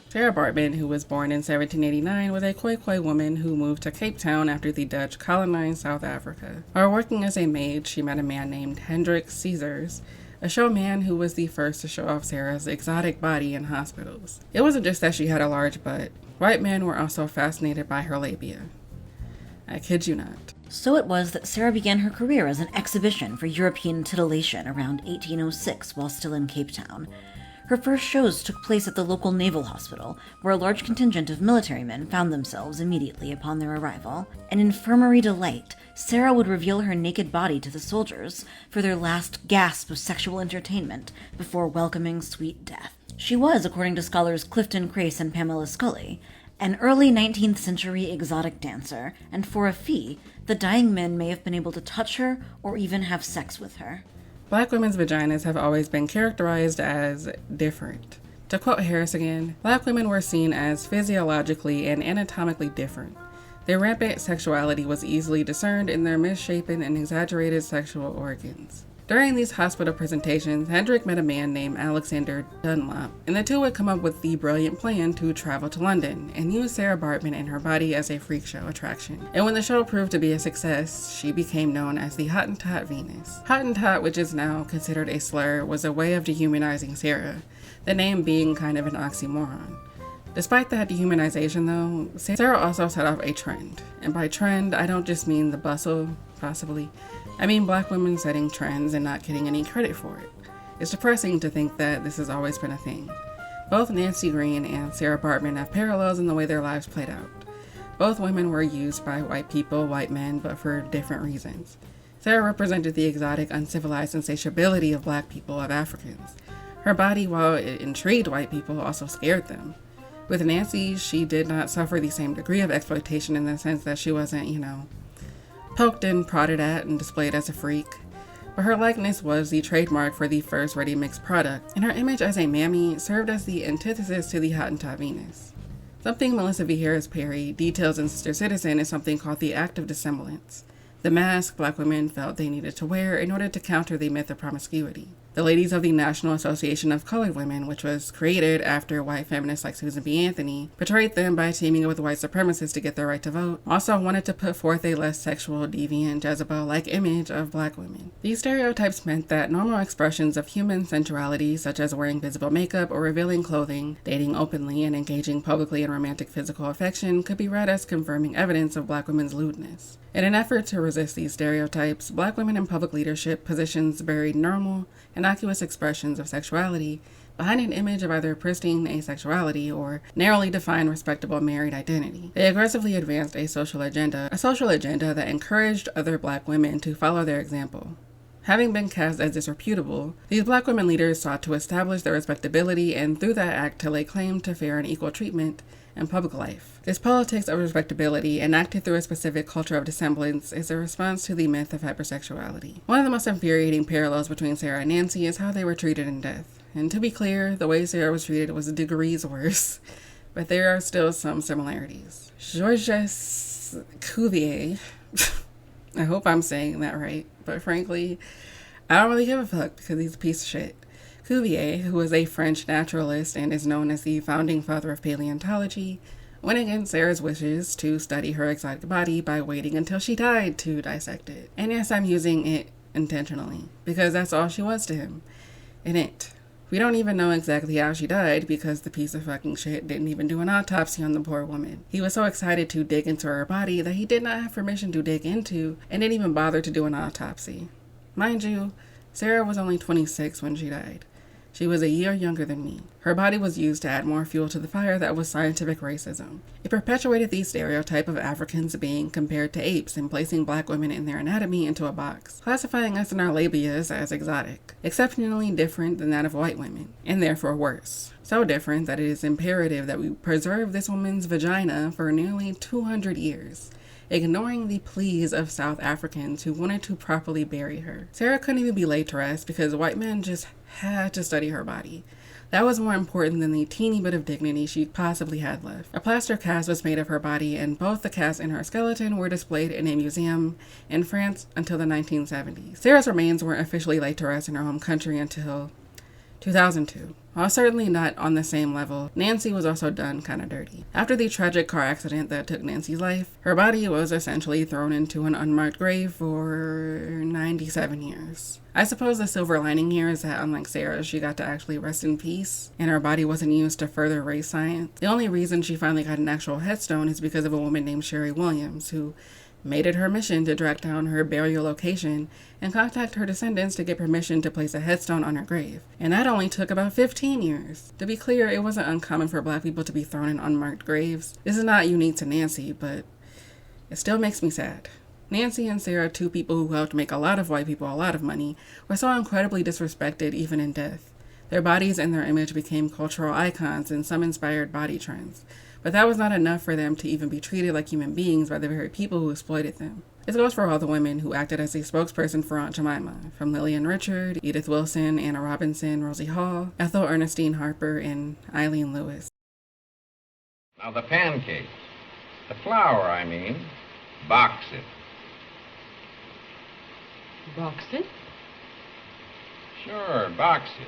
Sarah Baartman, who was born in 1789, was a Khoikhoi woman who moved to Cape Town after the Dutch colonized South Africa. While working as a maid, she met a man named Hendrik Caesars, a showman who was the first to show off Sarah's exotic body in hospitals. It wasn't just that she had a large butt. White men were also fascinated by her labia. I kid you not. So it was that Sarah began her career as an exhibition for European titillation around 1806 while still in Cape Town. Her first shows took place at the local naval hospital, where a large contingent of military men found themselves immediately upon their arrival. An infirmary delight, Sarah would reveal her naked body to the soldiers for their last gasp of sexual entertainment before welcoming sweet death. She was, according to scholars Clifton Crace and Pamela Scully, an early 19th century exotic dancer, and for a fee, the dying men may have been able to touch her or even have sex with her. Black women's vaginas have always been characterized as different. To quote Harris again, black women were seen as physiologically and anatomically different. Their rampant sexuality was easily discerned in their misshapen and exaggerated sexual organs. During these hospital presentations, Hendrik met a man named Alexander Dunlop, and the two would come up with the brilliant plan to travel to London and use Sarah Baartman and her body as a freak show attraction. And when the show proved to be a success, she became known as the Hottentot Venus. Hottentot, which is now considered a slur, was a way of dehumanizing Sarah, the name being kind of an oxymoron. Despite that dehumanization though, Sarah also set off a trend. And by trend, I don't just mean the bustle, possibly. I mean black women setting trends and not getting any credit for it. It's depressing to think that this has always been a thing. Both Nancy Green and Sarah Baartman have parallels in the way their lives played out. Both women were used by white people, white men, but for different reasons. Sarah represented the exotic, uncivilized insatiability of black people, of Africans. Her body, while it intrigued white people, also scared them. With Nancy, she did not suffer the same degree of exploitation in the sense that she wasn't, poked and prodded at and displayed as a freak. But her likeness was the trademark for the first ready-mix product, and her image as a mammy served as the antithesis to the Hottentot Venus. Something Melissa V. Harris Perry details in Sister Citizen is something called the act of dissemblance, the mask black women felt they needed to wear in order to counter the myth of promiscuity. The ladies of the National Association of Colored Women, which was created after white feminists like Susan B. Anthony portrayed them by teaming up with white supremacists to get their right to vote, also wanted to put forth a less sexual, deviant, Jezebel-like image of black women. These stereotypes meant that normal expressions of human sensuality, such as wearing visible makeup or revealing clothing, dating openly, and engaging publicly in romantic physical affection, could be read as confirming evidence of black women's lewdness. In an effort to resist these stereotypes, black women in public leadership positions buried normal, innocuous expressions of sexuality behind an image of either pristine asexuality or narrowly defined respectable married identity. They aggressively advanced a social agenda that encouraged other black women to follow their example. Having been cast as disreputable, these black women leaders sought to establish their respectability and through that act to lay claim to fair and equal treatment in public life. This politics of respectability, enacted through a specific culture of dissemblance, is a response to the myth of hypersexuality. One of the most infuriating parallels between Sarah and Nancy is how they were treated in death. And to be clear, the way Sarah was treated was degrees worse, but there are still some similarities. Georges Cuvier, I hope I'm saying that right, but frankly, I don't really give a fuck because he's a piece of shit. Cuvier, who was a French naturalist and is known as the founding father of paleontology, went against Sarah's wishes to study her exotic body by waiting until she died to dissect it. And yes, I'm using it intentionally, because that's all she was to him. An it. We don't even know exactly how she died because the piece of fucking shit didn't even do an autopsy on the poor woman. He was so excited to dig into her body that he did not have permission to dig into and didn't even bother to do an autopsy. Mind you, Sarah was only 26 when she died. She was a year younger than me. Her body was used to add more fuel to the fire that was scientific racism. It perpetuated the stereotype of Africans being compared to apes and placing black women in their anatomy into a box, classifying us in our labias as exotic, exceptionally different than that of white women, and therefore worse. So different that it is imperative that we preserve this woman's vagina for nearly 200 years. Ignoring the pleas of South Africans who wanted to properly bury her. Sarah couldn't even be laid to rest because white men just had to study her body. That was more important than the teeny bit of dignity she possibly had left. A plaster cast was made of her body, and both the cast and her skeleton were displayed in a museum in France until the 1970s. Sarah's remains weren't officially laid to rest in her home country until 2002. While certainly not on the same level, Nancy was also done kind of dirty. After the tragic car accident that took Nancy's life, her body was essentially thrown into an unmarked grave for 97 years. I suppose the silver lining here is that unlike Sarah, she got to actually rest in peace, and her body wasn't used to further race science. The only reason she finally got an actual headstone is because of a woman named Sherry Williams, who made it her mission to track down her burial location and contact her descendants to get permission to place a headstone on her grave. And that only took about 15 years. To be clear, it wasn't uncommon for black people to be thrown in unmarked graves. This is not unique to Nancy, but it still makes me sad. Nancy and Sarah, two people who helped make a lot of white people a lot of money, were so incredibly disrespected even in death. Their bodies and their image became cultural icons and some inspired body trends. But that was not enough for them to even be treated like human beings by the very people who exploited them. This goes for all the women who acted as a spokesperson for Aunt Jemima, from Lillian Richard, Edith Wilson, Anna Robinson, Rosie Hall, Ethel Ernestine Harper, and Eileen Lewis. Now the pancake, the flour, I mean, box it. Box it? Sure, box it.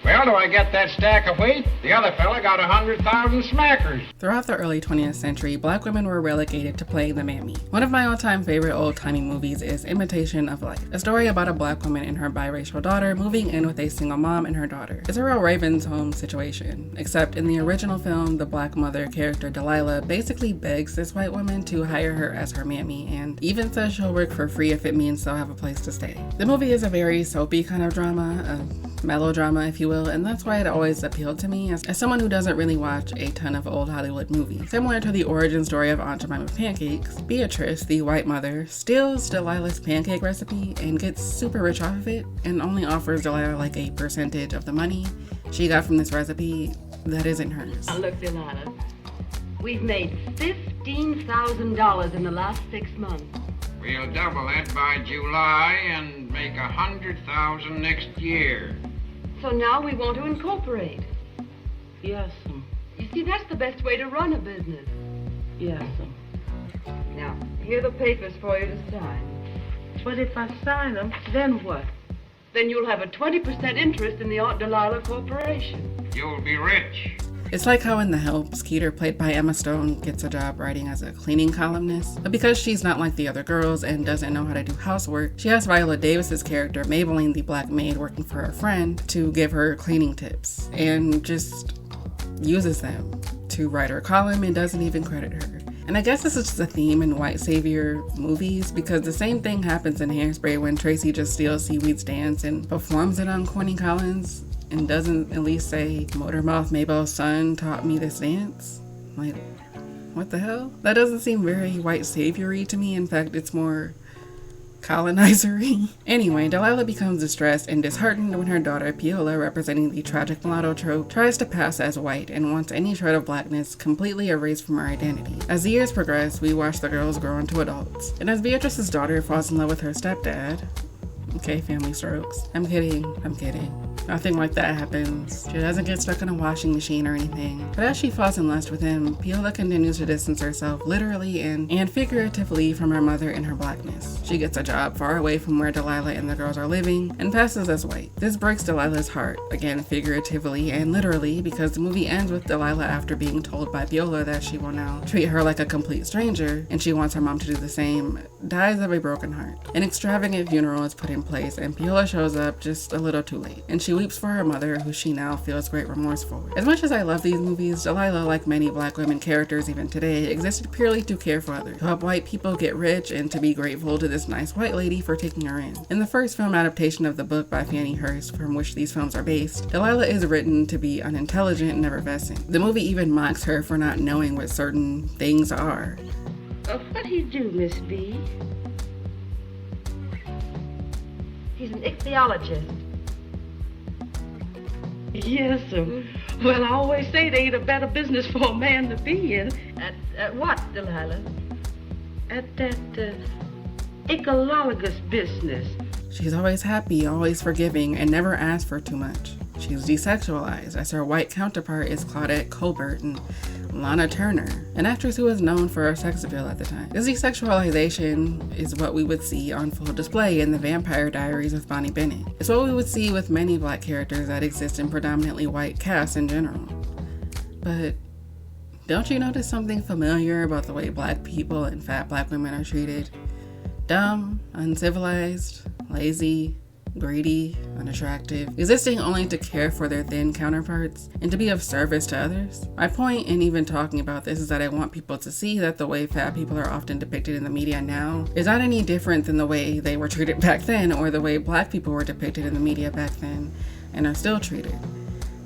Well, do I get that stack of wheat? The other fella got 100,000 smackers. Throughout the early 20th century, black women were relegated to playing the mammy. One of my all-time favorite old-timey movies is Imitation of Life, a story about a black woman and her biracial daughter moving in with a single mom and her daughter. It's a real Raven's Home situation, except in the original film, the black mother character Delilah basically begs this white woman to hire her as her mammy and even says she'll work for free if it means they'll have a place to stay. The movie is a very soapy kind of drama, melodrama, if you will, and that's why it always appealed to me as someone who doesn't really watch a ton of old Hollywood movies. Similar to the origin story of Aunt Jemima Pancakes, Beatrice, the white mother, steals Delilah's pancake recipe and gets super rich off of it, and only offers Delilah like a percentage of the money she got from this recipe that isn't hers. Now look, Delilah, we've made $15,000 in the last 6 months. We'll double that by July and make 100,000 next year. So now we want to incorporate. Yes, sir. You see, that's the best way to run a business. Yes, sir. Now, here are the papers for you to sign. But if I sign them, then what? Then you'll have a 20% interest in the Aunt Delilah Corporation. You'll be rich. It's like how in The Help, Skeeter, played by Emma Stone, gets a job writing as a cleaning columnist. But because she's not like the other girls and doesn't know how to do housework, she asks Viola Davis's character, Maybelline, the black maid working for her friend, to give her cleaning tips. And just uses them to write her column and doesn't even credit her. And I guess this is just a theme in white savior movies, because the same thing happens in Hairspray when Tracy just steals Seaweed's dance and performs it on Corny Collins and doesn't at least say, Motormouth Mabel's son taught me this dance. Like, what the hell? That doesn't seem very white saviory to me. In fact, it's more colonizery. Anyway, Delilah becomes distressed and disheartened when her daughter Piola, representing the tragic mulatto trope, tries to pass as white and wants any shred of blackness completely erased from her identity. As the years progress, we watch the girls grow into adults. And as Beatrice's daughter falls in love with her stepdad, okay, family strokes. I'm kidding. Nothing like that happens. She doesn't get stuck in a washing machine or anything. But as she falls in lust with him, Piola continues to distance herself literally and figuratively from her mother and her blackness. She gets a job far away from where Delilah and the girls are living and passes as white. This breaks Delilah's heart, again figuratively and literally, because the movie ends with Delilah, after being told by Piola that she will now treat her like a complete stranger and she wants her mom to do the same, dies of a broken heart. An extravagant funeral is put in place and Piola shows up just a little too late, and she weeps for her mother, who she now feels great remorse for. As much as I love these movies, Delilah, like many black women characters even today, existed purely to care for others, to help white people get rich, and to be grateful to this nice white lady for taking her in. In the first film adaptation of the book by Fannie Hurst, from which these films are based, Delilah is written to be unintelligent and effervescent. The movie even mocks her for not knowing what certain things are. What do you do, Miss B? He's an ichthyologist. Yes, sir. Well, I always say they ain't a better business for a man to be in. At what, Delilah? At that ecologus business. She's always happy, always forgiving, and never asks for too much. She's desexualized, as her white counterpart is Claudette Colbert and Lana Turner, an actress who was known for her sex appeal at the time. This desexualization is what we would see on full display in The Vampire Diaries with Bonnie Bennett. It's what we would see with many black characters that exist in predominantly white casts in general. But don't you notice something familiar about the way black people and fat black women are treated? Dumb, uncivilized, lazy, greedy, unattractive, existing only to care for their thin counterparts and to be of service to others. My point in even talking about this is that I want people to see that the way fat people are often depicted in the media now is not any different than the way they were treated back then, or the way black people were depicted in the media back then and are still treated.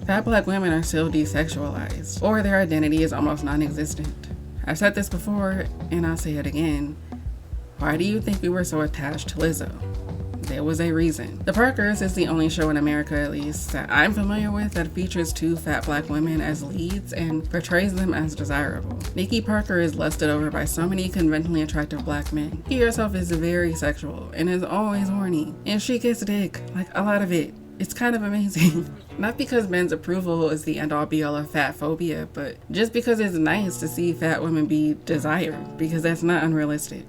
Fat black women are still desexualized, or their identity is almost non-existent. I've said this before, and I'll say it again. Why do you think we were so attached to Lizzo? There was a reason. The Parkers is the only show in America, at least, that I'm familiar with that features two fat black women as leads and portrays them as desirable. Nikki Parker is lusted over by so many conventionally attractive black men. She herself is very sexual and is always horny, and she gets dick, like a lot of it. It's kind of amazing. Not because men's approval is the end-all be-all of fat phobia, but just because it's nice to see fat women be desired, because that's not unrealistic.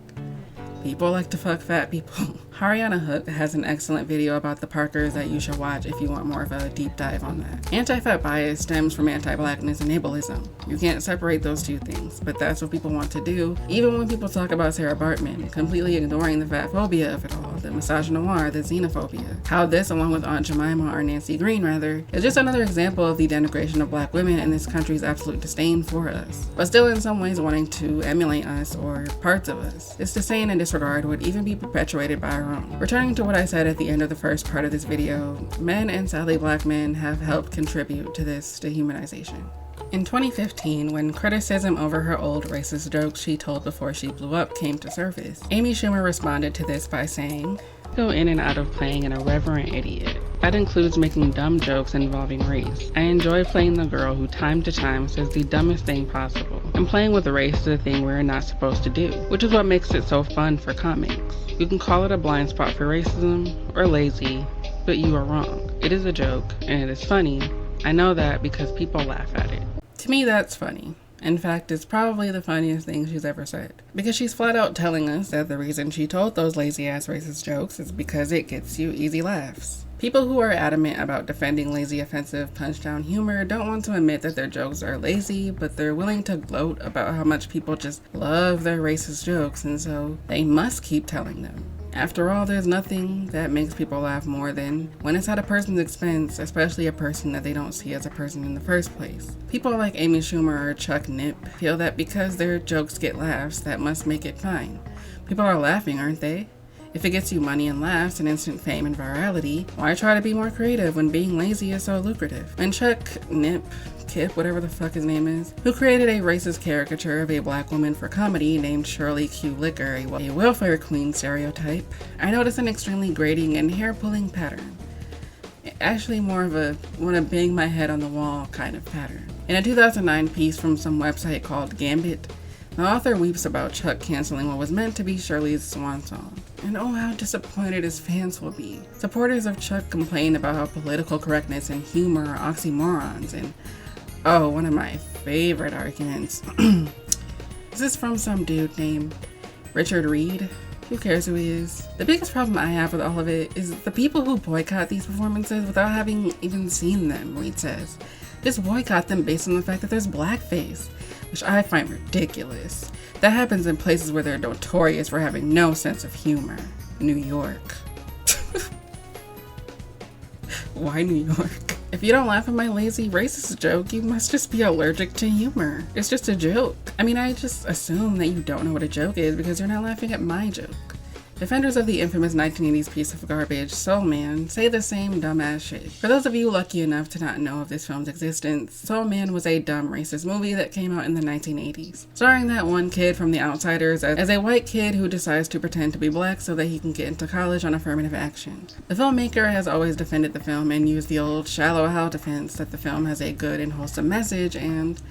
People like to fuck fat people. Ariana Hook has an excellent video about the Parkers that you should watch if you want more of a deep dive on that. Anti-fat bias stems from anti-blackness and ableism. You can't separate those two things, but that's what people want to do, even when people talk about Sarah Bartman, completely ignoring the fat phobia of it all. the misogynoir, the xenophobia. How this, along with Aunt Jemima, or Nancy Green rather, is just another example of the denigration of black women and this country's absolute disdain for us, but still in some ways wanting to emulate us or parts of us. This disdain and disregard would even be perpetuated by our own. Returning to what I said at the end of the first part of this video, men, and sadly black men, have helped contribute to this dehumanization. In 2015, when criticism over her old racist jokes she told before she blew up came to surface, Amy Schumer responded to this by saying, "Go in and out of playing an irreverent idiot. That includes making dumb jokes involving race. I enjoy playing the girl who time to time says the dumbest thing possible. And playing with race is a thing we're not supposed to do, which is what makes it so fun for comics. You can call it a blind spot for racism or lazy, but you are wrong. It is a joke, and it is funny. I know that because people laugh at it." To me, that's funny. In fact, it's probably the funniest thing she's ever said. Because she's flat out telling us that the reason she told those lazy-ass racist jokes is because it gets you easy laughs. People who are adamant about defending lazy, offensive, punch-down humor don't want to admit that their jokes are lazy, but they're willing to gloat about how much people just love their racist jokes, and so they must keep telling them. After all, there's nothing that makes people laugh more than when it's at a person's expense, especially a person that they don't see as a person in the first place. People like Amy Schumer or Chuck Nip feel that because their jokes get laughs, that must make it fine. People are laughing, aren't they? If it gets you money and laughs and instant fame and virality, why try to be more creative when being lazy is so lucrative? When Chuck Nip, Kip, whatever the fuck his name is, who created a racist caricature of a black woman for comedy named Shirley Q. Liquor, a welfare queen stereotype, I noticed an extremely grating and hair-pulling pattern. Actually more of a wanna bang my head on the wall kind of pattern. In a 2009 piece from some website called Gambit, the author weeps about Chuck canceling what was meant to be Shirley's swan song. And oh, how disappointed his fans will be. Supporters of Chuck complain about how political correctness and humor are oxymorons, and oh, one of my favorite arguments. This is from some dude named Richard Reed. Who cares who he is? The biggest problem I have with all of it is the people who boycott these performances without having even seen them, Reed says. Just boycott them based on the fact that there's blackface, which I find ridiculous. That happens in places where they're notorious for having no sense of humor. New York. Why New York? If you don't laugh at my lazy racist joke, you must just be allergic to humor. It's just a joke. I mean, I just assume that you don't know what a joke is because you're not laughing at my joke. Defenders of the infamous 1980s piece of garbage, Soul Man, say the same dumbass shit. For those of you lucky enough to not know of this film's existence, Soul Man was a dumb racist movie that came out in the 1980s, starring that one kid from The Outsiders as a white kid who decides to pretend to be black so that he can get into college on affirmative action. The filmmaker has always defended the film and used the old shallow how defense that the film has a good and wholesome message, and,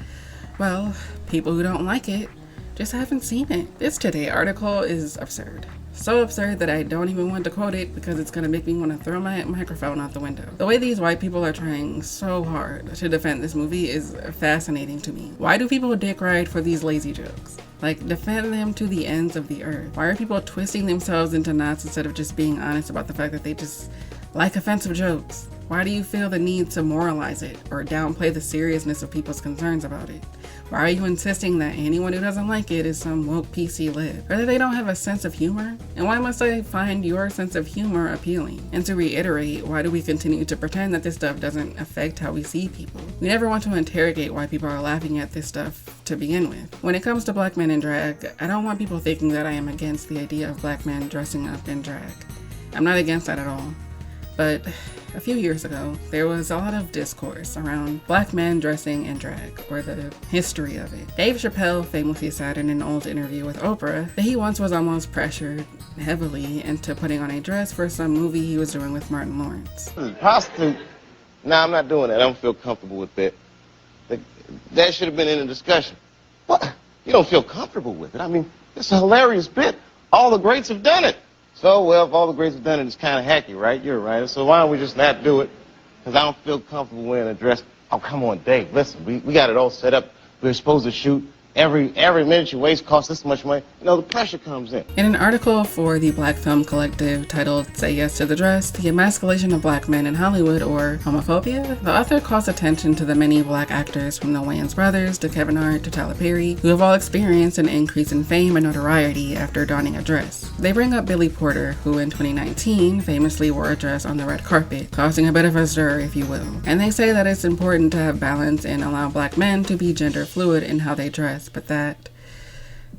well, people who don't like it just haven't seen it. This Today article is absurd. So absurd that I don't even want to quote it because it's gonna make me want to throw my microphone out the window. The way these white people are trying so hard to defend this movie is fascinating to me. Why do people dick ride for these lazy jokes? Like, defend them to the ends of the earth. Why are people twisting themselves into knots instead of just being honest about the fact that they just like offensive jokes? Why do you feel the need to moralize it or downplay the seriousness of people's concerns about it? Why are you insisting that anyone who doesn't like it is some woke PC lib? Or that they don't have a sense of humor? And why must I find your sense of humor appealing? And to reiterate, why do we continue to pretend that this stuff doesn't affect how we see people? We never want to interrogate why people are laughing at this stuff to begin with. When it comes to black men in drag, I don't want people thinking that I am against the idea of black men dressing up in drag. I'm not against that at all. But a few years ago, there was a lot of discourse around black men dressing in drag, or the history of it. Dave Chappelle famously said in an old interview with Oprah that he once was almost pressured heavily into putting on a dress for some movie he was doing with Martin Lawrence. Prostitute? Nah, I'm not doing that. I don't feel comfortable with that. That should have been in the discussion. What? You don't feel comfortable with it? I mean, it's a hilarious bit. All the greats have done it. So, well, if all the greats have done it, it's kind of hacky, right? You're right. So why don't we just not do it? Because I don't feel comfortable wearing a dress. Oh, come on, Dave. Listen, we got it all set up. We're supposed to shoot every minute you waste costs this much money. You know, the pressure comes in. In an article for the Black Film Collective titled Say Yes to the Dress, the emasculation of black men in Hollywood, or homophobia, the author calls attention to the many black actors from the Wayans brothers to Kevin Hart to Tyler Perry, who have all experienced an increase in fame and notoriety after donning a dress. They bring up Billy Porter, who in 2019 famously wore a dress on the red carpet, causing a bit of a stir, if you will. And they say that it's important to have balance and allow black men to be gender fluid in how they dress, but that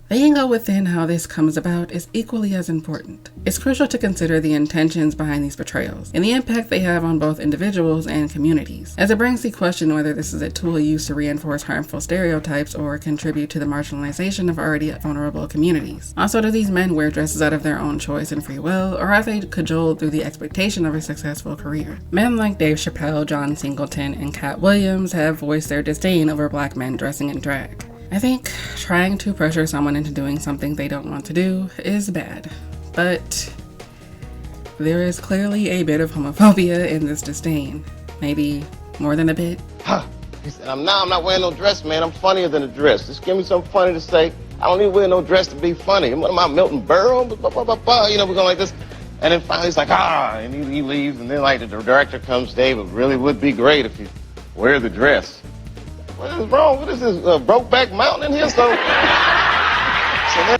the angle within how this comes about is equally as important. It's crucial to consider the intentions behind these portrayals and the impact they have on both individuals and communities, as it brings the question whether this is a tool used to reinforce harmful stereotypes or contribute to the marginalization of already vulnerable communities. Also, do these men wear dresses out of their own choice and free will, or are they cajoled through the expectation of a successful career? Men like Dave Chappelle, John Singleton, and Cat Williams have voiced their disdain over black men dressing in drag. I think trying to pressure someone into doing something they don't want to do is bad, but there is clearly a bit of homophobia in this disdain. Maybe more than a bit. He said, I'm not wearing no dress, man. I'm funnier than a dress. Just give me something funny to say. I don't need to wear no dress to be funny. What am I, Milton Berle? You know, we're going like this. And then finally he's like, and he leaves. And then like the director comes, Dave, it really would be great if you wear the dress. What is wrong? What is this, Brokeback Mountain in here? So then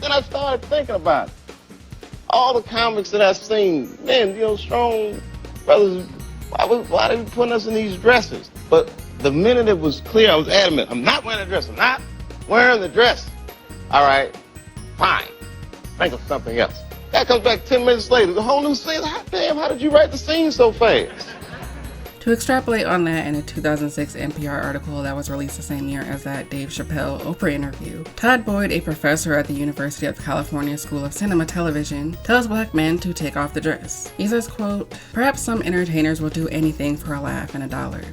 I started thinking about it. All the comics that I've seen, men, you know, strong brothers, why are they putting us in these dresses? But the minute it was clear, I was adamant, I'm not wearing a dress. I'm not wearing the dress. All right, fine. Think of something else. That comes back 10 minutes later, the whole new scene. Damn, how did you write the scene so fast? To extrapolate on that, in a 2006 NPR article that was released the same year as that Dave Chappelle Oprah interview, Todd Boyd, a professor at the University of California School of Cinema Television, tells black men to take off the dress. He says, quote, "Perhaps some entertainers will do anything for a laugh and $1.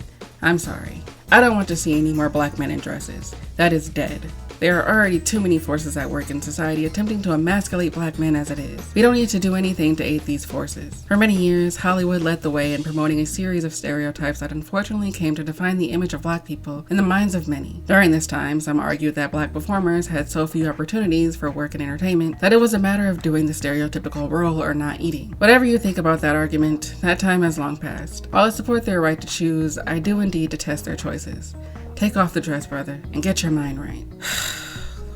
I'm sorry. I don't want to see any more black men in dresses. That is dead. There are already too many forces at work in society attempting to emasculate black men as it is. We don't need to do anything to aid these forces." For many years, Hollywood led the way in promoting a series of stereotypes that unfortunately came to define the image of black people in the minds of many. During this time, some argued that black performers had so few opportunities for work and entertainment that it was a matter of doing the stereotypical role or not eating. Whatever you think about that argument, that time has long passed. While I support their right to choose, I do indeed detest their choices. Take off the dress, brother, and get your mind right.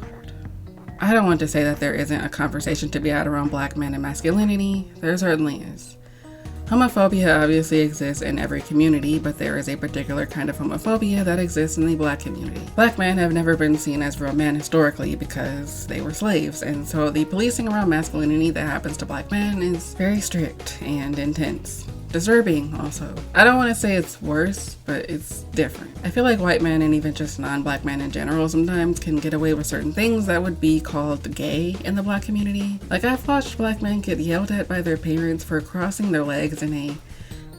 Lord. I don't want to say that there isn't a conversation to be had around black men and masculinity. There certainly is. Homophobia obviously exists in every community, but there is a particular kind of homophobia that exists in the black community. Black men have never been seen as real men historically because they were slaves, and so the policing around masculinity that happens to black men is very strict and intense. Disturbing, also. I don't want to say it's worse, but it's different. I feel like white men and even just non-black men in general sometimes can get away with certain things that would be called gay in the black community. Like, I've watched black men get yelled at by their parents for crossing their legs in a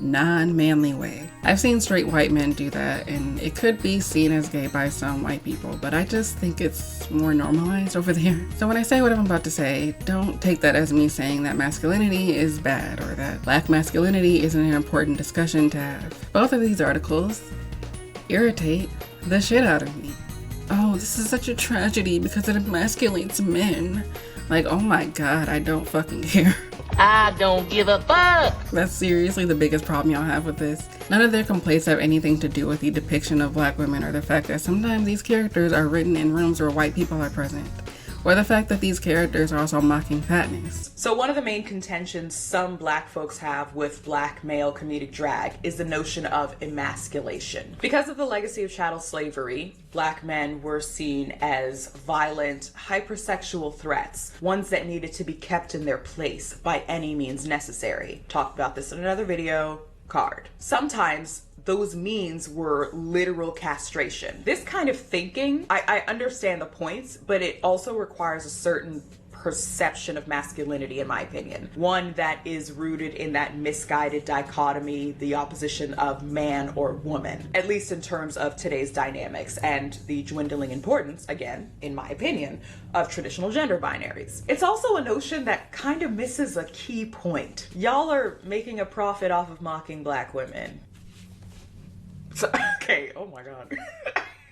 non-manly way. I've seen straight white men do that, and it could be seen as gay by some white people, but I just think it's more normalized over there. So when I say what I'm about to say, don't take that as me saying that masculinity is bad or that black masculinity isn't an important discussion to have. Both of these articles irritate the shit out of me. Oh, this is such a tragedy because it emasculates men. Like, oh my god, I don't fucking care. I don't give a fuck. That's seriously the biggest problem y'all have with this. None of their complaints have anything to do with the depiction of black women or the fact that sometimes these characters are written in rooms where white people are present, or the fact that these characters are also mocking fatness. So one of the main contentions some black folks have with black male comedic drag is the notion of emasculation. Because of the legacy of chattel slavery, black men were seen as violent, hypersexual threats, ones that needed to be kept in their place by any means necessary. Talked about this in another video, card. Sometimes those means were literal castration. This kind of thinking, I understand the points, but it also requires a certain perception of masculinity, in my opinion. One that is rooted in that misguided dichotomy, the opposition of man or woman, at least in terms of today's dynamics and the dwindling importance, again, in my opinion, of traditional gender binaries. It's also a notion that kind of misses a key point. Y'all are making a profit off of mocking black women. So, okay, oh my god.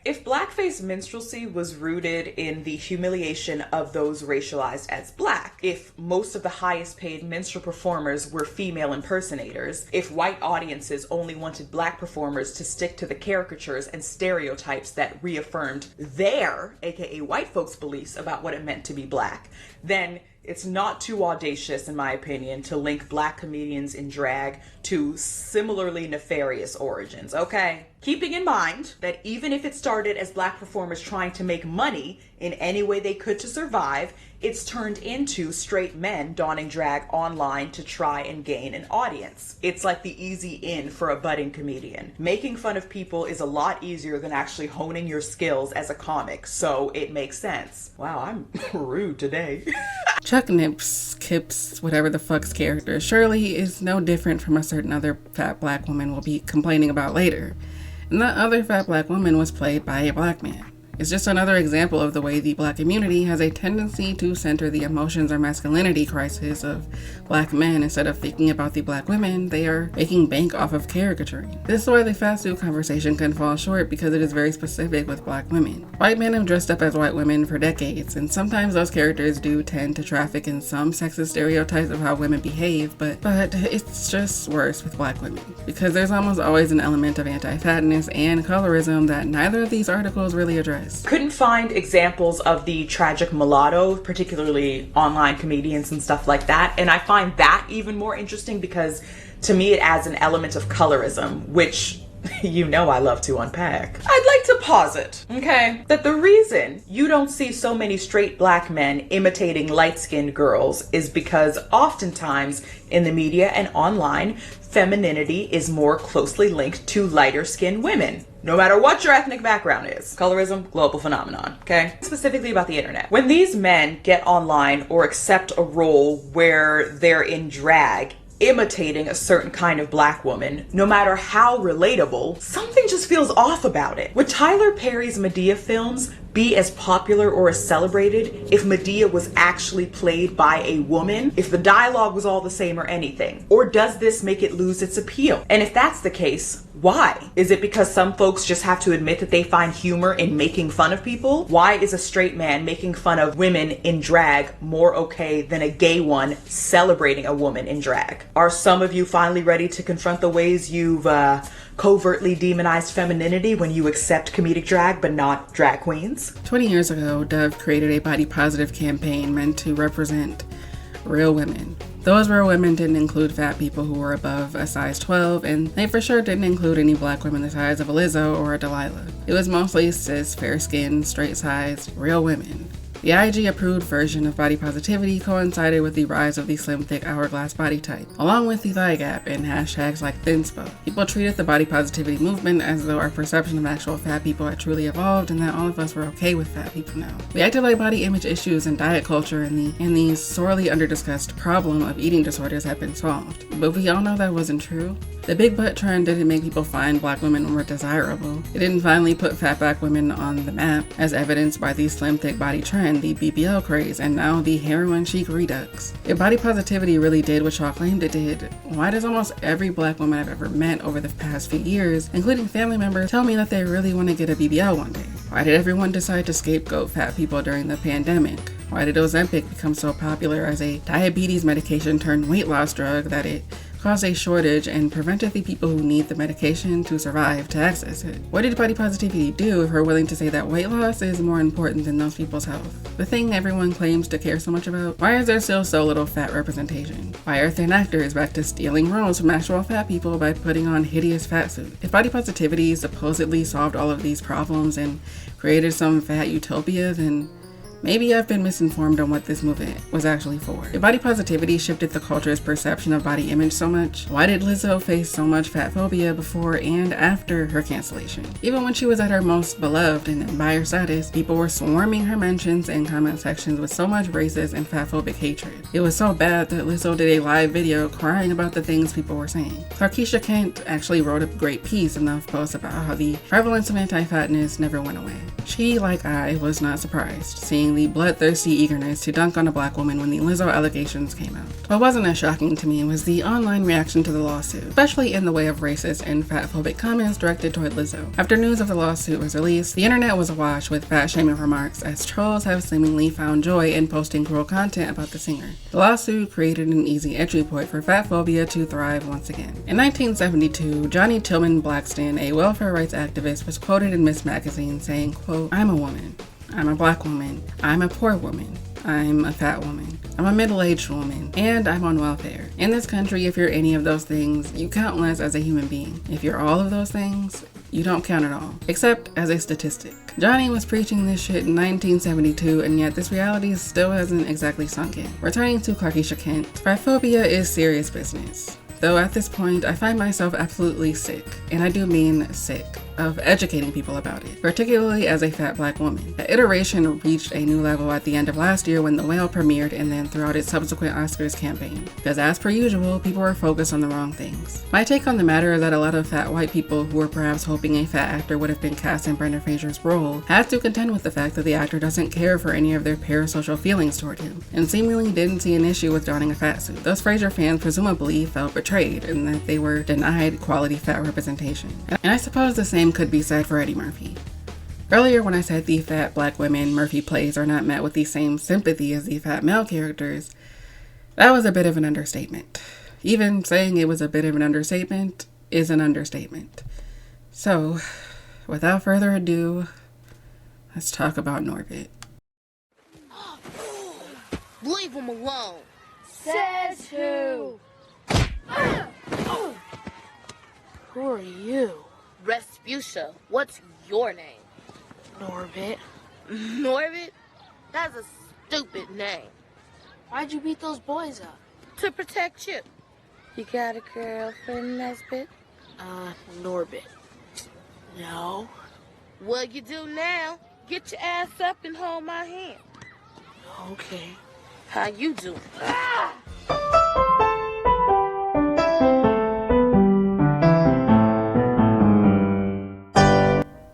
If blackface minstrelsy was rooted in the humiliation of those racialized as black, if most of the highest paid minstrel performers were female impersonators, if white audiences only wanted black performers to stick to the caricatures and stereotypes that reaffirmed their, aka white folks' beliefs about what it meant to be black, then it's not too audacious, in my opinion, to link black comedians in drag to similarly nefarious origins, okay? Keeping in mind that even if it started as black performers trying to make money in any way they could to survive, it's turned into straight men donning drag online to try and gain an audience. It's like the easy in for a budding comedian. Making fun of people is a lot easier than actually honing your skills as a comic, so it makes sense. Wow, I'm rude today. Chuck Nips, Kips, whatever the fuck's character, Shirley, is no different from a certain other fat black woman we'll be complaining about later. And that other fat black woman was played by a black man. It's just another example of the way the black community has a tendency to center the emotions or masculinity crisis of black men instead of thinking about the black women they are making bank off of caricaturing. This is why the fat suit conversation can fall short, because it is very specific with black women. White men have dressed up as white women for decades, and sometimes those characters do tend to traffic in some sexist stereotypes of how women behave, but it's just worse with black women, because there's almost always an element of anti-fatness and colorism that neither of these articles really address. Couldn't find examples of the tragic mulatto, particularly online comedians and stuff like that. And I find that even more interesting because to me it adds an element of colorism, which you know I love to unpack. I'd like to posit, okay, that the reason you don't see so many straight black men imitating light-skinned girls is because oftentimes in the media and online, femininity is more closely linked to lighter-skinned women. No matter what your ethnic background is. Colorism, global phenomenon, okay? Specifically about the internet. When these men get online or accept a role where they're in drag, imitating a certain kind of black woman, no matter how relatable, something just feels off about it. Would Tyler Perry's Medea films be as popular or as celebrated if Medea was actually played by a woman, if the dialogue was all the same or anything? Or does this make it lose its appeal? And if that's the case, why? Is it because some folks just have to admit that they find humor in making fun of people? Why is a straight man making fun of women in drag more okay than a gay one celebrating a woman in drag? Are some of you finally ready to confront the ways you've covertly demonized femininity when you accept comedic drag but not drag queens? 20 years ago, Dove created a body positive campaign meant to represent real women. Those real women didn't include fat people who were above a size 12, and they for sure didn't include any black women the size of a Lizzo or a Delilah. It was mostly cis, fair-skinned, straight-sized, real women. The IG-approved version of body positivity coincided with the rise of the slim, thick hourglass body type, along with the thigh gap and hashtags like thinspo. People treated the body positivity movement as though our perception of actual fat people had truly evolved and that all of us were okay with fat people now. We acted like body image issues and diet culture and the sorely underdiscussed problem of eating disorders had been solved. But we all know that wasn't true. The big butt trend didn't make people find black women more desirable. It didn't finally put fat black women on the map, as evidenced by the slim, thick body trend, the BBL craze, and now the heroin chic redux. If body positivity really did what y'all claimed it did, why does almost every black woman I've ever met over the past few years, including family members, tell me that they really want to get a BBL one day? Why did everyone decide to scapegoat fat people during the pandemic? Why did Ozempic become so popular as a diabetes medication turned weight loss drug that it caused a shortage and prevented the people who need the medication to survive to access it? What did body positivity do if we're willing to say that weight loss is more important than those people's health? The thing everyone claims to care so much about? Why is there still so little fat representation? Why are thin actors back to stealing roles from actual fat people by putting on hideous fat suits? If body positivity supposedly solved all of these problems and created some fat utopia, then maybe I've been misinformed on what this movement was actually for. If body positivity shifted the culture's perception of body image so much, why did Lizzo face so much fat phobia before and after her cancellation? Even when she was at her most beloved and by her status, people were swarming her mentions and comment sections with so much racist and fatphobic hatred. It was so bad that Lizzo did a live video crying about the things people were saying. Sarkeisha Kent actually wrote a great piece in the post about how the prevalence of anti-fatness never went away. She, like I, was not surprised, seeing me the bloodthirsty eagerness to dunk on a black woman when the Lizzo allegations came out. What wasn't as shocking to me was the online reaction to the lawsuit, especially in the way of racist and fatphobic comments directed toward Lizzo. After news of the lawsuit was released, the internet was awash with fat-shaming remarks, as trolls have seemingly found joy in posting cruel content about the singer. The lawsuit created an easy entry point for fatphobia to thrive once again. In 1972, Johnny Tillman Blackston, a welfare rights activist, was quoted in Ms. Magazine saying, quote, "I'm a woman. I'm a black woman. I'm a poor woman. I'm a fat woman. I'm a middle-aged woman. And I'm on welfare. In this country, if you're any of those things, you count less as a human being. If you're all of those things, you don't count at all, except as a statistic." Johnny was preaching this shit in 1972, and yet this reality still hasn't exactly sunk in. Returning to Clarkeisha Kent, fatphobia is serious business. Though at this point, I find myself absolutely sick, and I do mean sick, of educating people about it, particularly as a fat black woman. The iteration reached a new level at the end of last year when The Whale premiered and then throughout its subsequent Oscars campaign, because as per usual, people were focused on the wrong things. My take on the matter is that a lot of fat white people who were perhaps hoping a fat actor would have been cast in Brendan Fraser's role had to contend with the fact that the actor doesn't care for any of their parasocial feelings toward him, and seemingly didn't see an issue with donning a fat suit. Those Fraser fans presumably felt betrayed and that they were denied quality fat representation. And I suppose the same could be said for Eddie Murphy. Earlier when I said the fat black women Murphy plays are not met with the same sympathy as the fat male characters, that was a bit of an understatement. Even saying it was a bit of an understatement is an understatement. So, without further ado, let's talk about Norbit. Leave him alone. Says who? Who are you? Respucia. What's your name? Norbit. Norbit? That's a stupid name. Why'd you beat those boys up? To protect you. You got a girlfriend, Nesbit? Norbit. No. Well, you do now. Get your ass up and hold my hand. Okay. How you doing?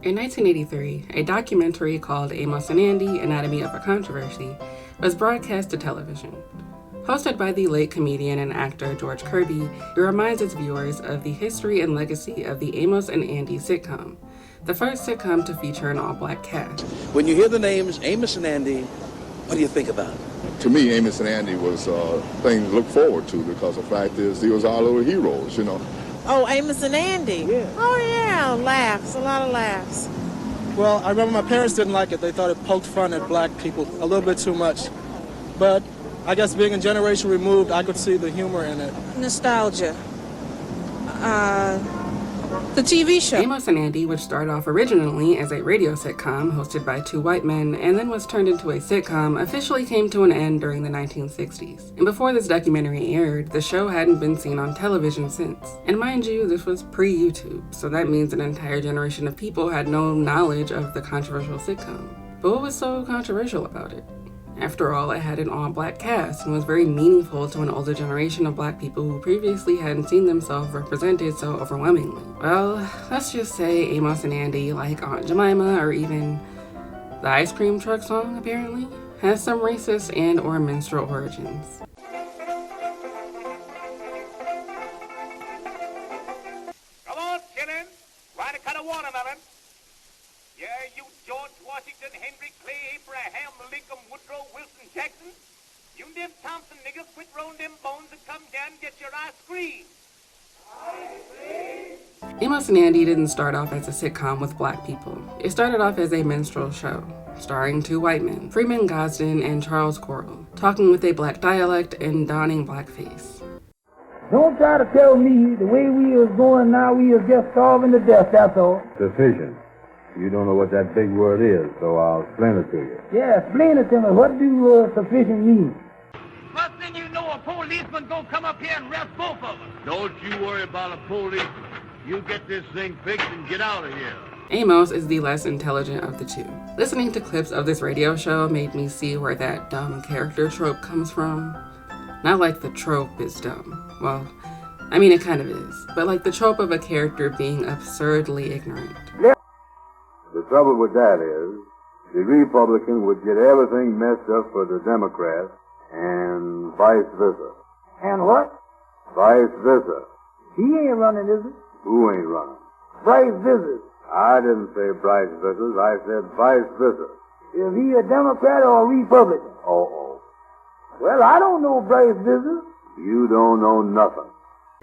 In 1983, a documentary called Amos and Andy, Anatomy of a Controversy, was broadcast to television. Hosted by the late comedian and actor George Kirby, it reminds its viewers of the history and legacy of the Amos and Andy sitcom, the first sitcom to feature an all-black cast. When you hear the names Amos and Andy, what do you think about it? To me, Amos and Andy was a thing to look forward to because the fact is, he was our little heroes, you know. Oh, Amos and Andy? Yeah. Oh, yeah, laughs, a lot of laughs. Well, I remember my parents didn't like it. They thought it poked fun at black people a little bit too much. But I guess being a generation removed, I could see the humor in it. Nostalgia. The TV show. Amos and Andy, which started off originally as a radio sitcom hosted by two white men and then was turned into a sitcom, officially came to an end during the 1960s. And before this documentary aired, the show hadn't been seen on television since. And mind you, this was pre-YouTube, so that means an entire generation of people had no knowledge of the controversial sitcom. But what was so controversial about it? After all, it had an all-black cast and was very meaningful to an older generation of black people who previously hadn't seen themselves represented so overwhelmingly. Well, let's just say Amos and Andy, like Aunt Jemima or even the ice cream truck song, apparently, has some racist and or minstrel origins. Come on, chillin'. Trying to cut a watermelon. Yeah, you George Washington, Henry Clay, Abraham Lincoln, Woodrow Wilson, Jackson. You them Thompson niggas, quit rolling them bones and come down and get your ice cream. Amos and Andy didn't start off as a sitcom with black people. It started off as a minstrel show, starring two white men, Freeman Gosden and Charles Correll, talking with a black dialect and donning blackface. Don't try to tell me the way we is going now, we is just starving to death, that's all. Sufficient. You don't know what that big word is, so I'll explain it to you. Yeah, explain it to me. What do sufficient mean? First thing you know, a policeman gonna come up here and arrest both of us. Don't you worry about a police. You get this thing fixed and get out of here. Amos is the less intelligent of the two. Listening to clips of this radio show made me see where that dumb character trope comes from. Not like the trope is dumb. Well, I mean it kind of is. But like the trope of a character being absurdly ignorant. The trouble with that is, the Republican would get everything messed up for the Democrat, and vice versa. And what? Vice versa. He ain't running, is it? Who ain't running? Bryce Vissers. I didn't say Bryce Vissers. I said vice versa. Is he a Democrat or a Republican? Oh. Well, I don't know Bryce Vissers. You don't know nothing.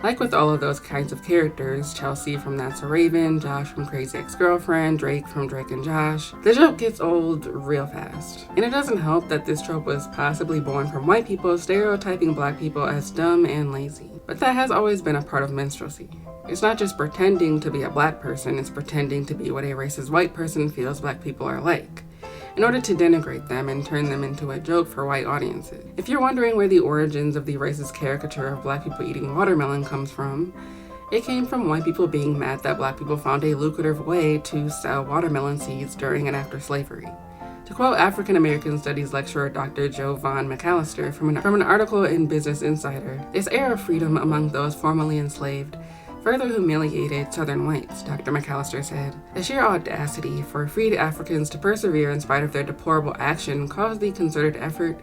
Like with all of those kinds of characters, Chelsea from That's a Raven, Josh from Crazy Ex-Girlfriend, Drake from Drake and Josh, the joke gets old real fast. And it doesn't help that this trope was possibly born from white people stereotyping black people as dumb and lazy. But that has always been a part of minstrelsy. It's not just pretending to be a black person, it's pretending to be what a racist white person feels black people are like, in order to denigrate them and turn them into a joke for white audiences. If you're wondering where the origins of the racist caricature of black people eating watermelon comes from, it came from white people being mad that black people found a lucrative way to sell watermelon seeds during and after slavery. To quote African American Studies lecturer Dr. Joe Von McAllister from an article in Business Insider, this era of freedom among those formerly enslaved further humiliated Southern whites, Dr. McAllister said. The sheer audacity for freed Africans to persevere in spite of their deplorable action caused the concerted effort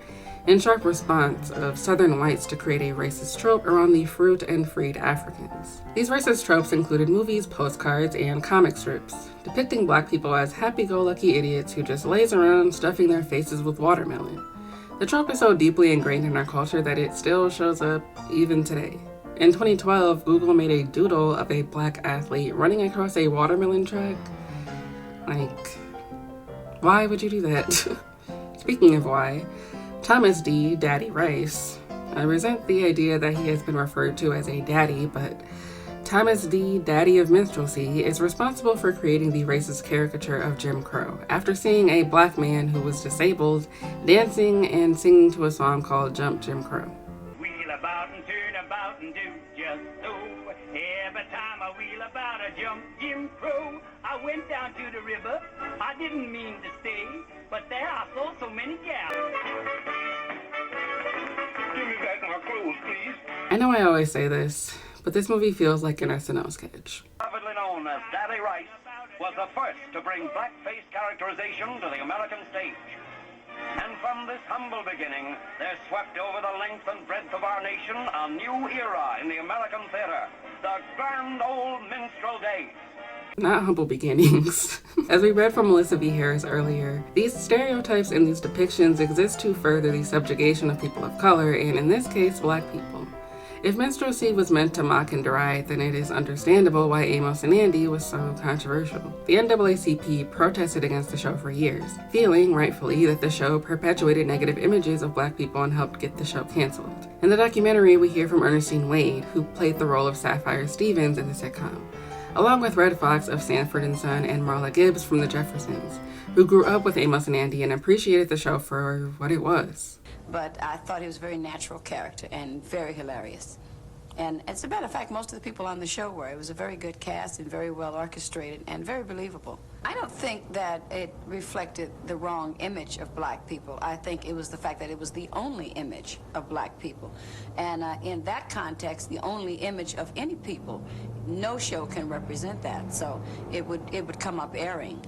and sharp response of Southern whites to create a racist trope around the fruit and freed Africans. These racist tropes included movies, postcards, and comic strips, depicting black people as happy-go-lucky idiots who just laze around stuffing their faces with watermelon. The trope is so deeply ingrained in our culture that it still shows up even today. In 2012, Google made a doodle of a black athlete running across a watermelon track. Like, why would you do that? Speaking of why, Thomas D. Daddy Rice. I resent the idea that he has been referred to as a daddy, but Thomas D. Daddy of Minstrelsy is responsible for creating the racist caricature of Jim Crow after seeing a black man who was disabled dancing and singing to a song called Jump Jim Crow. Wheel about and turn about and do just so. Every time I wheel about I jump Jim Crow. I went down to the river. I didn't mean to stay, but there I saw so many gals. Give me back my clothes, please. I know I always say this, but this movie feels like an SNL sketch. Privately known as Daddy Rice, was the first to bring blackface characterization to the American stage. And from this humble beginning, there swept over the length and breadth of our nation a new era in the American theater, the grand old minstrel days. Not humble beginnings. As we read from Melissa V. Harris earlier, these stereotypes and these depictions exist to further the subjugation of people of color, and in this case, black people. If minstrelsy was meant to mock and deride, then it is understandable why Amos and Andy was so controversial. The NAACP protested against the show for years, feeling, rightfully, that the show perpetuated negative images of black people and helped get the show canceled. In the documentary, we hear from Ernestine Wade, who played the role of Sapphire Stevens in the sitcom, along with Red Fox of Sanford and Son and Marla Gibbs from The Jeffersons, who grew up with Amos and Andy and appreciated the show for what it was. But I thought he was a very natural character and very hilarious. And as a matter of fact, most of the people on the show were. It was a very good cast and very well orchestrated and very believable. I don't think that it reflected the wrong image of black people. I think it was the fact that it was the only image of black people. And in that context, the only image of any people, no show can represent that. So it would come up airing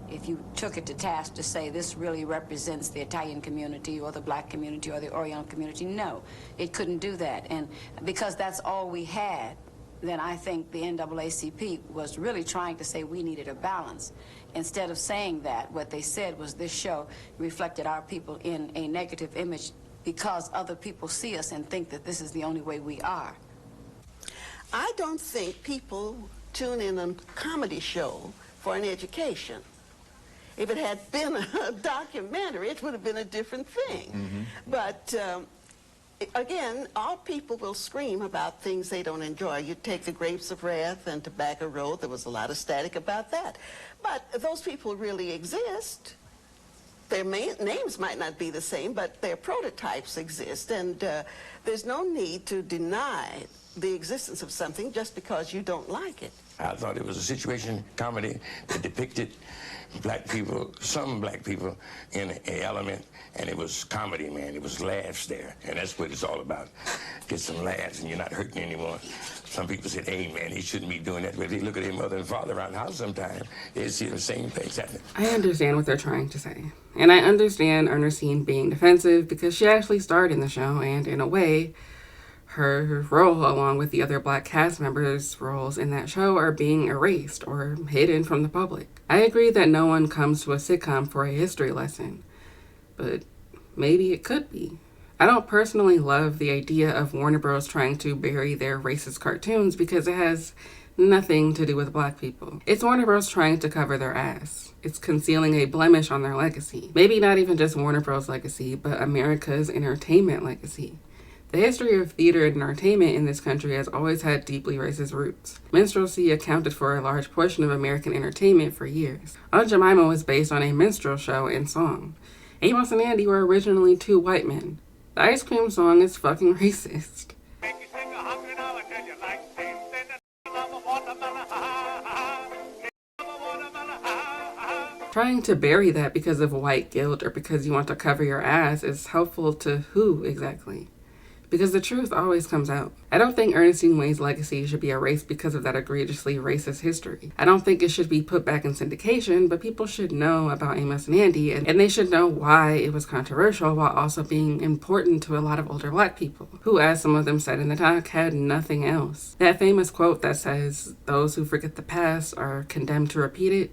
if you took it to task to say this really represents the Italian community or the black community or the Oriental community. No, it couldn't do that. And because that's all we had, then I think the NAACP was really trying to say we needed a balance. Instead of saying that, what they said was this show reflected our people in a negative image because other people see us and think that this is the only way we are. I don't think people tune in a comedy show for an education. If it had been a documentary, it would have been a different thing. Mm-hmm. But again, all people will scream about things they don't enjoy. You take The Grapes of Wrath and Tobacco Road, there was a lot of static about that. But those people really exist. Their names might not be the same, but their prototypes exist. And there's no need to deny the existence of something just because you don't like it. I thought it was a situation comedy that depicted black people, some black people, in an element, and it was comedy, man. It was laughs there, and that's what it's all about. Get some laughs, and you're not hurting anyone. Some people said, hey, man, he shouldn't be doing that. But if they look at their mother and father around the house sometime, they see the same things happen. I understand what they're trying to say. And I understand Ernestine being defensive because she actually starred in the show, and in a way, her role, along with the other black cast members' roles in that show, are being erased or hidden from the public. I agree that no one comes to a sitcom for a history lesson, but maybe it could be. I don't personally love the idea of Warner Bros. Trying to bury their racist cartoons because it has nothing to do with black people. It's Warner Bros. Trying to cover their ass. It's concealing a blemish on their legacy. Maybe not even just Warner Bros. Legacy, but America's entertainment legacy. The history of theater and entertainment in this country has always had deeply racist roots. Minstrelsy accounted for a large portion of American entertainment for years. Aunt Jemima was based on a minstrel show and song. Amos and Andy were originally two white men. The ice cream song is fucking racist. Trying to bury that because of white guilt or because you want to cover your ass is helpful to who exactly? Because the truth always comes out. I don't think Ernestine Wayne's legacy should be erased because of that egregiously racist history. I don't think it should be put back in syndication, but people should know about Amos and Andy, and they should know why it was controversial while also being important to a lot of older black people, who, as some of them said in the doc, had nothing else. That famous quote that says, "Those who forget the past are condemned to repeat it,"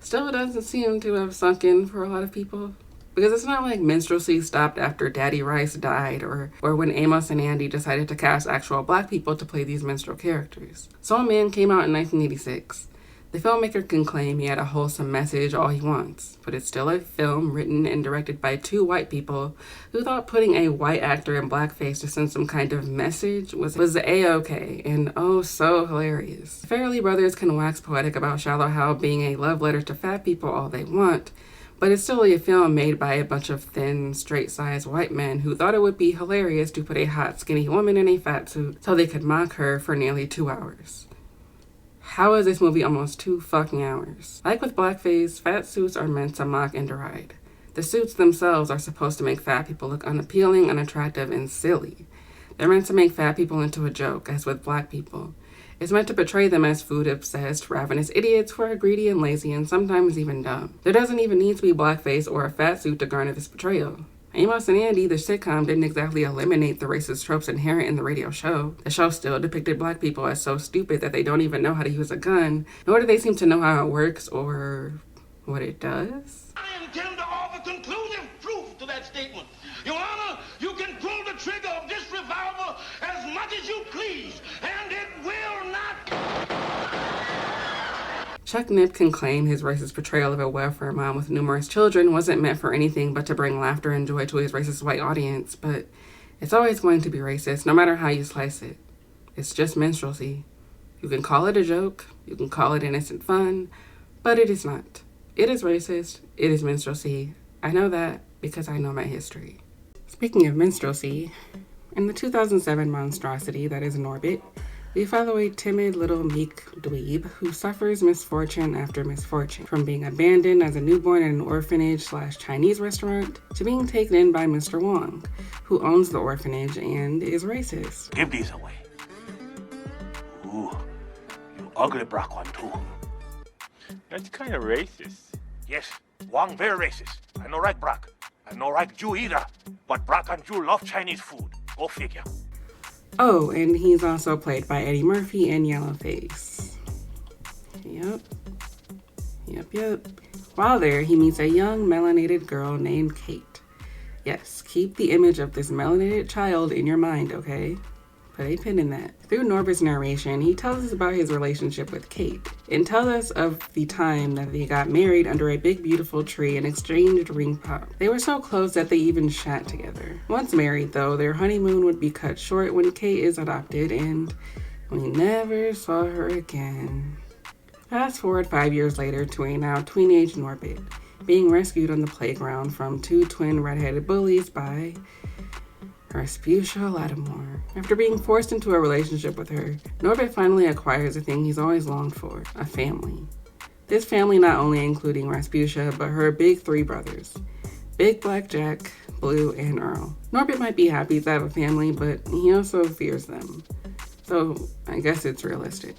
still doesn't seem to have sunk in for a lot of people. Because it's not like minstrelsy stopped after Daddy Rice died or when Amos and Andy decided to cast actual black people to play these minstrel characters. Soul Man came out in 1986. The filmmaker can claim he had a wholesome message all he wants, but it's still a film written and directed by two white people who thought putting a white actor in blackface to send some kind of message was A-okay and oh so hilarious. The Farrelly brothers can wax poetic about Shallow Hal being a love letter to fat people all they want, but it's still a film made by a bunch of thin, straight-sized white men who thought it would be hilarious to put a hot, skinny woman in a fat suit so they could mock her for nearly 2 hours. How is this movie almost 2 fucking hours? Like with blackface, fat suits are meant to mock and deride. The suits themselves are supposed to make fat people look unappealing, unattractive, and silly. They're meant to make fat people into a joke, as with black people. It's meant to portray them as food-obsessed, ravenous idiots who are greedy and lazy and sometimes even dumb. There doesn't even need to be blackface or a fat suit to garner this portrayal. Amos and Andy, the sitcom, didn't exactly eliminate the racist tropes inherent in the radio show. The show still depicted black people as so stupid that they don't even know how to use a gun, nor do they seem to know how it works or what it does. I intend to offer conclusive proof to that statement. Your Honor, you can pull the trigger of this revolver as much as you please, and it will not. Chuck Nipp can claim his racist portrayal of a welfare mom with numerous children wasn't meant for anything but to bring laughter and joy to his racist white audience, but it's always going to be racist, no matter how you slice it. It's just minstrelsy. You can call it a joke, you can call it innocent fun, but it is not. It is racist, it is minstrelsy. I know that because I know my history. Speaking of minstrelsy, in the 2007 monstrosity that is Norbit, we follow a timid little meek dweeb who suffers misfortune after misfortune, from being abandoned as a newborn in an orphanage/Chinese restaurant to being taken in by Mr. Wong, who owns the orphanage and is racist. Give these away. Ooh, you ugly black one too. That's kind of racist. Yes, Wong very racist. I no like Brock. I no like Jew either. But Brock and Jew love Chinese food. Go figure. Oh, and he's also played by Eddie Murphy in Yellowface. Yep. While there, he meets a young melanated girl named Kate. Yes, keep the image of this melanated child in your mind, okay? Put a pin in that. Through Norbit's narration, he tells us about his relationship with Kate and tells us of the time that they got married under a big beautiful tree and exchanged ring pop. They were so close that they even shot together. Once married though, their honeymoon would be cut short when Kate is adopted and we never saw her again. Fast forward 5 years later to a now tween-age Norbit, being rescued on the playground from 2 twin redheaded bullies by Respucia Lattimore. After being forced into a relationship with her, Norbit finally acquires the thing he's always longed for, a family. This family not only including Respucia, but her big three brothers, Big Black Jack, Blue, and Earl. Norbit might be happy to have a family, but he also fears them. So I guess it's realistic.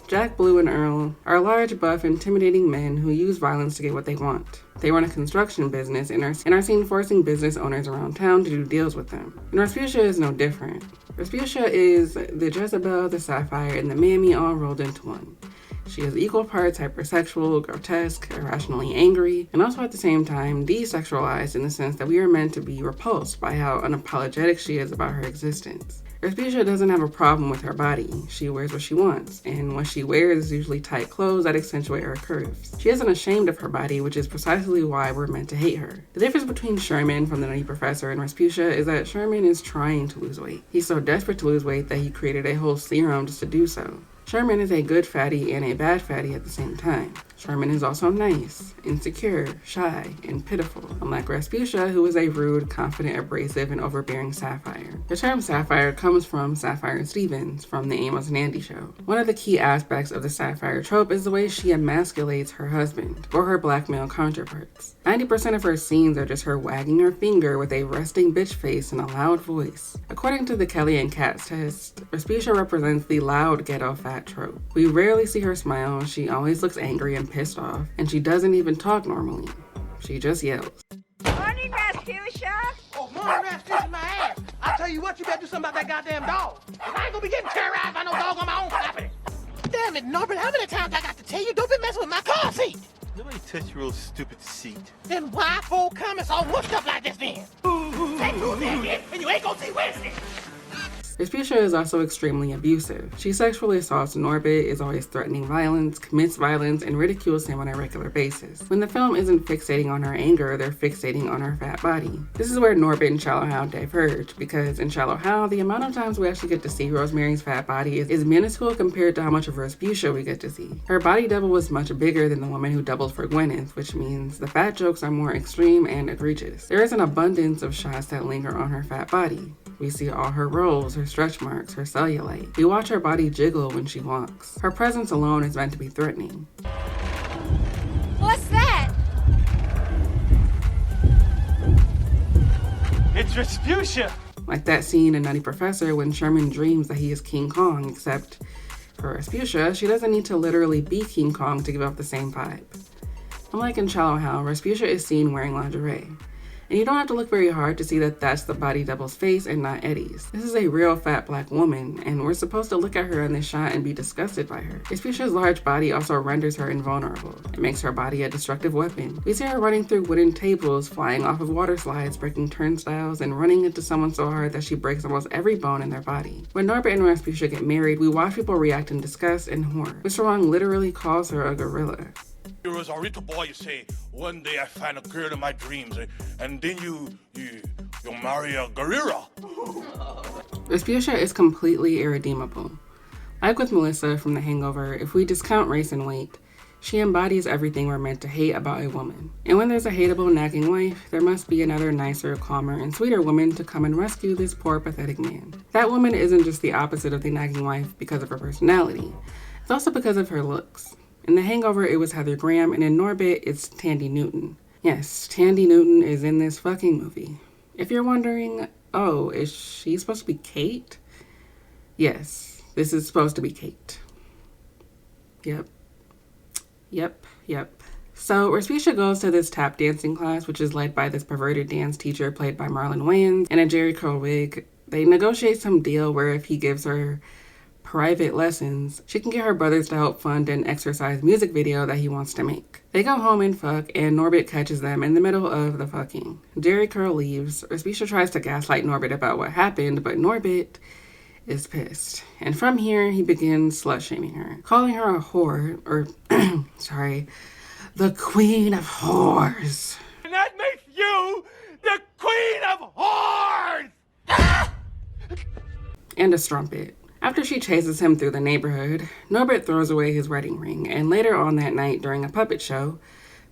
Jack, Blue, and Earl are large, buff, intimidating men who use violence to get what they want. They run a construction business and are seen forcing business owners around town to do deals with them. And Respucia is no different. Respucia is the Jezebel, the Sapphire, and the Mammy all rolled into one. She is equal parts hypersexual, grotesque, irrationally angry, and also at the same time desexualized in the sense that we are meant to be repulsed by how unapologetic she is about her existence. Respucia doesn't have a problem with her body. She wears what she wants, and what she wears is usually tight clothes that accentuate her curves. She isn't ashamed of her body, which is precisely why we're meant to hate her. The difference between Sherman from The Nutty Professor and Respucia is that Sherman is trying to lose weight. He's so desperate to lose weight that he created a whole serum just to do so. Sherman is a good fatty and a bad fatty at the same time. Sherman is also nice, insecure, shy, and pitiful, unlike Respucia, who is a rude, confident, abrasive, and overbearing Sapphire. The term Sapphire comes from Sapphire Stevens from the Amos and Andy show. One of the key aspects of the Sapphire trope is the way she emasculates her husband, or her black male counterparts. 90% of her scenes are just her wagging her finger with a resting bitch face and a loud voice. According to the Kelly and Katz test, Respucia represents the loud ghetto fat trope. We rarely see her smile, she always looks angry and pissed off, and she doesn't even talk normally. She just yells. Morning, Respucia. Oh, morning, Respucia, my ass. I tell you what, you better do something about that goddamn dog. I ain't gonna be getting terrorized by no dog on my own property. Damn it, Norbit, how many times I got to tell you, don't be messing with my car seat? Nobody touched your old stupid seat. Then why fool comments all mushed up like this then? Say Tuesday again, and you ain't gonna see Wednesday. Respucia is also extremely abusive. She sexually assaults Norbit, is always threatening violence, commits violence, and ridicules him on a regular basis. When the film isn't fixating on her anger, they're fixating on her fat body. This is where Norbit and Shallow Hal diverge, because in Shallow Hal, the amount of times we actually get to see Rosemary's fat body is minuscule compared to how much of Respucia we get to see. Her body double was much bigger than the woman who doubled for Gwyneth, which means the fat jokes are more extreme and egregious. There is an abundance of shots that linger on her fat body. We see all her rolls, her stretch marks, her cellulite. We watch her body jiggle when she walks. Her presence alone is meant to be threatening. What's that? It's Respucia! Like that scene in Nutty Professor when Sherman dreams that he is King Kong, except for Respucia, she doesn't need to literally be King Kong to give off the same vibe. Unlike in Shallow Hal, Respucia is seen wearing lingerie. And you don't have to look very hard to see that that's the body double's face and not Eddie's. This is a real fat black woman, and we're supposed to look at her in this shot and be disgusted by her. Respucia's large body also renders her invulnerable. It makes her body a destructive weapon. We see her running through wooden tables, flying off of water slides, breaking turnstiles, and running into someone so hard that she breaks almost every bone in their body. When Norbit and Respucia get married, we watch people react in disgust and horror. Mr. Wong literally calls her a gorilla. You're as a little boy, you say, one day I find a girl in my dreams, and then you marry a gorilla. Respucia is completely irredeemable. Like with Melissa from The Hangover, if we discount race and weight, she embodies everything we're meant to hate about a woman. And when there's a hateable, nagging wife, there must be another nicer, calmer, and sweeter woman to come and rescue this poor, pathetic man. That woman isn't just the opposite of the nagging wife because of her personality. It's also because of her looks. In The Hangover, it was Heather Graham, and in Norbit, it's Tandy Newton. Yes, Tandy Newton is in this fucking movie. If you're wondering, oh, is she supposed to be Kate? Yes, this is supposed to be Kate. Yep. So Respucia goes to this tap dancing class, which is led by this perverted dance teacher played by Marlon Wayans in a Jerry curl wig. They negotiate some deal where if he gives her private lessons, she can get her brothers to help fund an exercise music video that he wants to make. They go home and fuck, and Norbit catches them in the middle of the fucking. Jerry curl leaves. Respucia tries to gaslight Norbit about what happened, but Norbit is pissed. And from here, he begins slut-shaming her, calling her a whore, or, the queen of whores. And that makes you the queen of whores! And a strumpet. After she chases him through the neighborhood, Norbit throws away his wedding ring, and later on that night during a puppet show,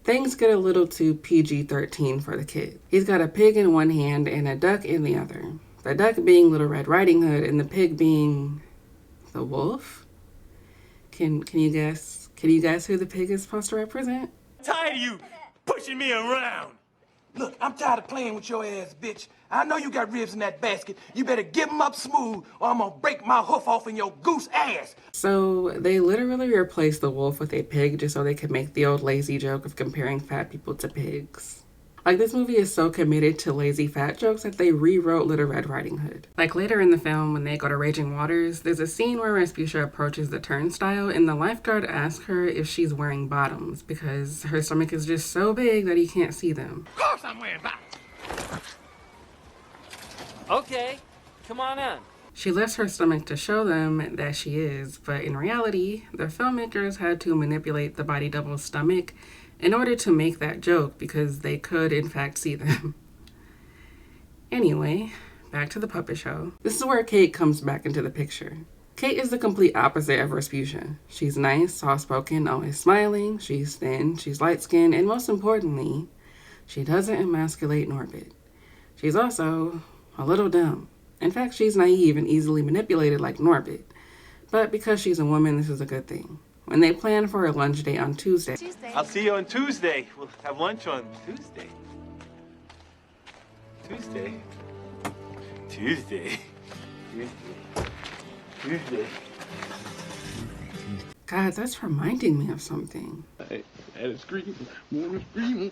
things get a little too PG-13 for the kid. He's got a pig in one hand and a duck in the other. The duck being Little Red Riding Hood and the pig being the wolf? Can you guess? Can you guess who the pig is supposed to represent? Tired of you pushing me around. Look, I'm tired of playing with your ass, bitch. I know you got ribs in that basket. You better give them up smooth or I'm gonna break my hoof off in your goose ass. So they literally replaced the wolf with a pig just so they could make the old lazy joke of comparing fat people to pigs. Like, this movie is so committed to lazy fat jokes that they rewrote Little Red Riding Hood. Like, later in the film, when they go to Raging Waters, there's a scene where Rasputia approaches the turnstile and the lifeguard asks her if she's wearing bottoms because her stomach is just so big that he can't see them. Of course I'm wearing bottoms. Okay, come on in. She lifts her stomach to show them that she is, but in reality, the filmmakers had to manipulate the body double's stomach in order to make that joke because they could in fact see them. Anyway, back to the puppet show. This is where Kate comes back into the picture. Kate is the complete opposite of Rasputia. She's nice, soft-spoken, always smiling, she's thin, she's light-skinned, and most importantly, she doesn't emasculate Norbit. She's also a little dumb. In fact, she's naive and easily manipulated like Norbit. But because she's a woman, this is a good thing. When they plan for a lunch date on Tuesday. I'll see you on Tuesday. We'll have lunch on Tuesday. Tuesday. God, that's reminding me of something. I had a scream, wanna scream,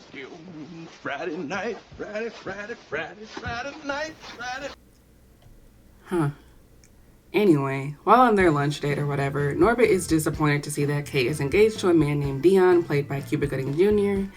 Friday night, Friday night. Huh. Anyway, while on their lunch date or whatever, Norbit is disappointed to see that Kate is engaged to a man named Dion, played by Cuba Gooding Jr.,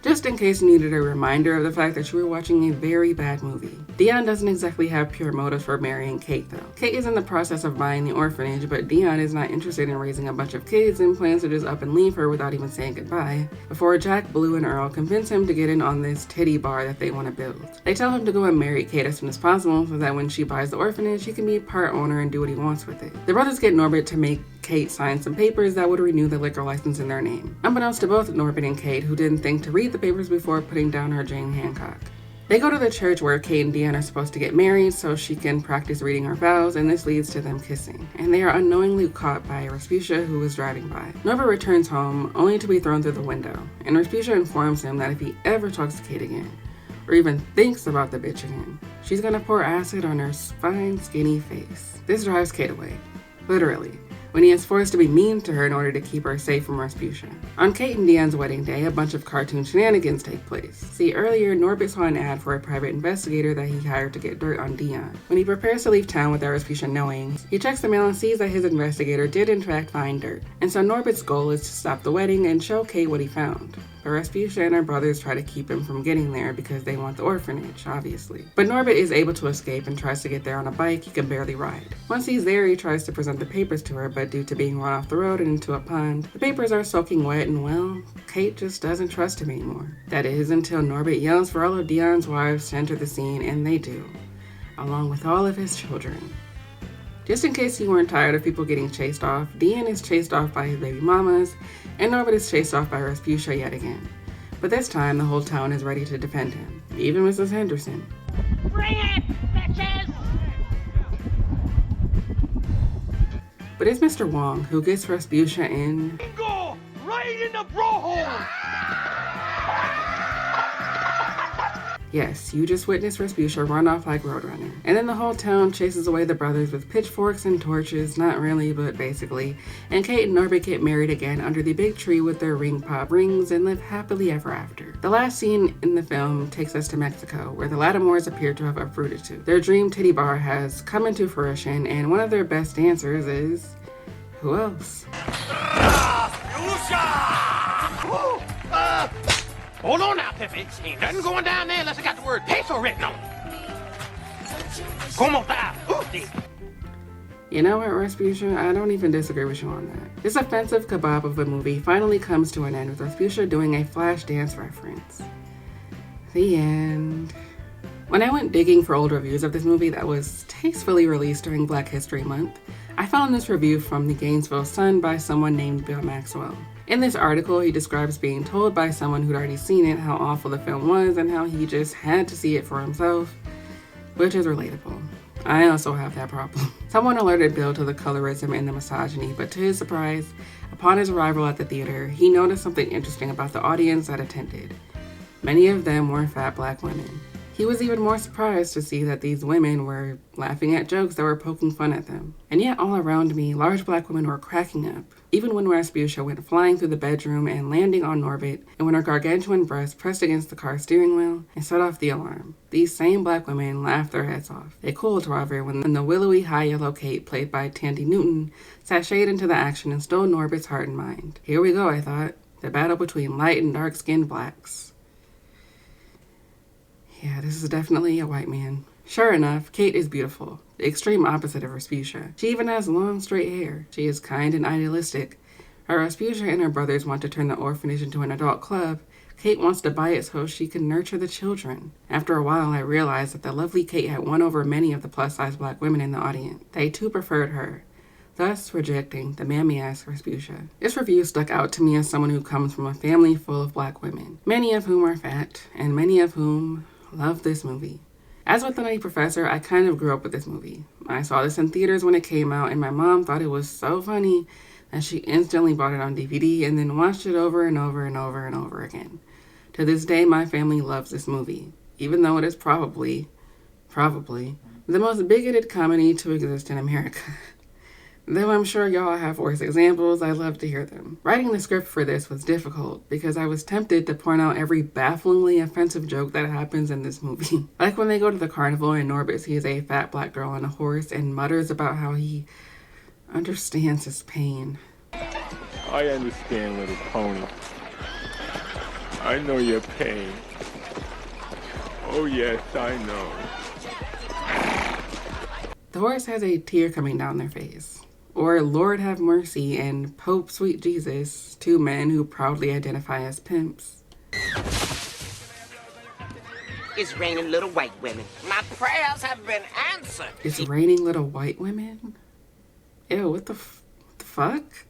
just in case you needed a reminder of the fact that you were watching a very bad movie. Dion doesn't exactly have pure motives for marrying Kate, though. Kate is in the process of buying the orphanage, but Dion is not interested in raising a bunch of kids and plans to just up and leave her without even saying goodbye, before Jack, Blue, and Earl convince him to get in on this titty bar that they want to build. They tell him to go and marry Kate as soon as possible so that when she buys the orphanage, he can be part owner and do what he wants with it. The brothers get Norbit to make Kate signed some papers that would renew the liquor license in their name, unbeknownst to both Norbit and Kate, who didn't think to read the papers before putting down her Jane Hancock. They go to the church where Kate and Dion are supposed to get married so she can practice reading her vows, and this leads to them kissing. And they are unknowingly caught by Rasputia, who is driving by. Norbit returns home, only to be thrown through the window, and Rasputia informs him that if he ever talks to Kate again, or even thinks about the bitch again, she's gonna pour acid on her fine, skinny face. This drives Kate away. Literally. When he is forced to be mean to her in order to keep her safe from Rasputia. On Kate and Dion's wedding day, a bunch of cartoon shenanigans take place. See, earlier, Norbit saw an ad for a private investigator that he hired to get dirt on Dion. When he prepares to leave town without Rasputia knowing, he checks the mail and sees that his investigator did in fact find dirt. And so Norbit's goal is to stop the wedding and show Kate what he found. But Rasputia and her brothers try to keep him from getting there because they want the orphanage, obviously. But Norbit is able to escape and tries to get there on a bike he can barely ride. Once he's there, he tries to present the papers to her, but due to being run off the road and into a pond, the papers are soaking wet and, well, Kate just doesn't trust him anymore. That is until Norbit yells for all of Dion's wives to enter the scene, and they do, along with all of his children. Just in case you weren't tired of people getting chased off, Dion is chased off by his baby mamas, and Norbit is chased off by Rasputia yet again. But this time, the whole town is ready to defend him, even Mrs. Henderson. Bring it, bitches! But it's Mr. Wong who gets Rasputia in. Go right in the bro hole! Yes, you just witnessed Rasputia run off like Roadrunner. And then the whole town chases away the brothers with pitchforks and torches, not really, but basically. And Kate and Norbit get married again under the big tree with their ring pop rings and live happily ever after. The last scene in the film takes us to Mexico, where the Lattimores appear to have uprooted to. Their dream titty bar has come into fruition, and one of their best dancers is... who else? Hold on now, Pepe. Ain't nothing going down there unless I got the word peso written on it. Como está? You know what, Rasputia? I don't even disagree with you on that. This offensive kebab of a movie finally comes to an end with Rasputia doing a flash dance reference. The end. When I went digging for old reviews of this movie that was tastefully released during Black History Month, I found this review from the Gainesville Sun by someone named Bill Maxwell. In this article, he describes being told by someone who'd already seen it how awful the film was and how he just had to see it for himself, which is relatable. I also have that problem. Someone alerted Bill to the colorism and the misogyny, but to his surprise, upon his arrival at the theater, he noticed something interesting about the audience that attended. Many of them were fat black women. He was even more surprised to see that these women were laughing at jokes that were poking fun at them. And yet all around me, large black women were cracking up. Even when Rasputia went flying through the bedroom and landing on Norbit, and when her gargantuan breast pressed against the car's steering wheel and set off the alarm. These same black women laughed their heads off. They cooled, however, when the willowy high yellow Kate, played by Tandy Newton, sashayed into the action and stole Norbit's heart and mind. Here we go, I thought. The battle between light and dark-skinned blacks. Yeah, this is definitely a white man. Sure enough, Kate is beautiful, the extreme opposite of Rasputia. She even has long, straight hair. She is kind and idealistic. While Rasputia and her brothers want to turn the orphanage into an adult club, Kate wants to buy it so she can nurture the children. After a while, I realized that the lovely Kate had won over many of the plus-size black women in the audience. They too preferred her, thus rejecting the mammy-ass Rasputia. This review stuck out to me as someone who comes from a family full of black women, many of whom are fat, and many of whom love this movie. As with The Nutty Professor, I kind of grew up with this movie. I saw this in theaters when it came out, and my mom thought it was so funny that she instantly bought it on DVD and then watched it over and over and over and over again. To this day, my family loves this movie, even though it is probably the most bigoted comedy to exist in America. Though I'm sure y'all have worse examples, I'd love to hear them. Writing the script for this was difficult because I was tempted to point out every bafflingly offensive joke that happens in this movie. Like when they go to the carnival and Norbit sees a fat black girl on a horse and mutters about how he understands his pain. I understand, little pony. I know your pain. Oh yes, I know. The horse has a tear coming down their face. Or Lord Have Mercy and Pope Sweet Jesus, two men who proudly identify as pimps. It's raining little white women. My prayers have been answered. It's raining little white women? Ew, what the fuck?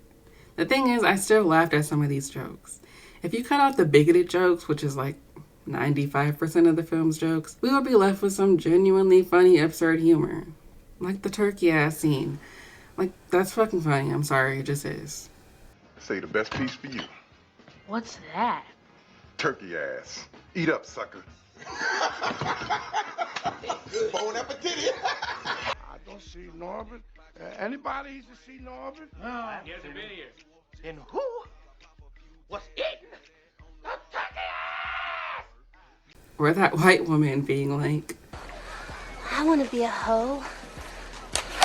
The thing is, I still laughed at some of these jokes. If you cut out the bigoted jokes, which is like 95% of the film's jokes, we would be left with some genuinely funny, absurd humor. Like the turkey ass scene. Like, that's fucking funny. I'm sorry, it just is. Say the best piece for you. What's that? Turkey ass. Eat up, sucker. Bon appetit. I don't see Norbit. Anybody used to see Norbit? No. He hasn't been here. And who was eating the turkey ass? Or that white woman being like, I want to be a hoe.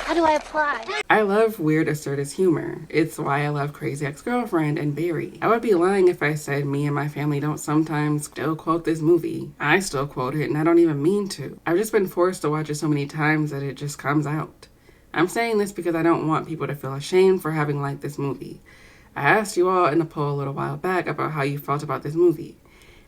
How do I apply? I love weird absurdist humor. It's why I love Crazy Ex-Girlfriend and Barry. I would be lying if I said me and my family don't sometimes still quote this movie. I still quote it and I don't even mean to. I've just been forced to watch it so many times that it just comes out. I'm saying this because I don't want people to feel ashamed for having liked this movie. I asked you all in a poll a little while back about how you felt about this movie.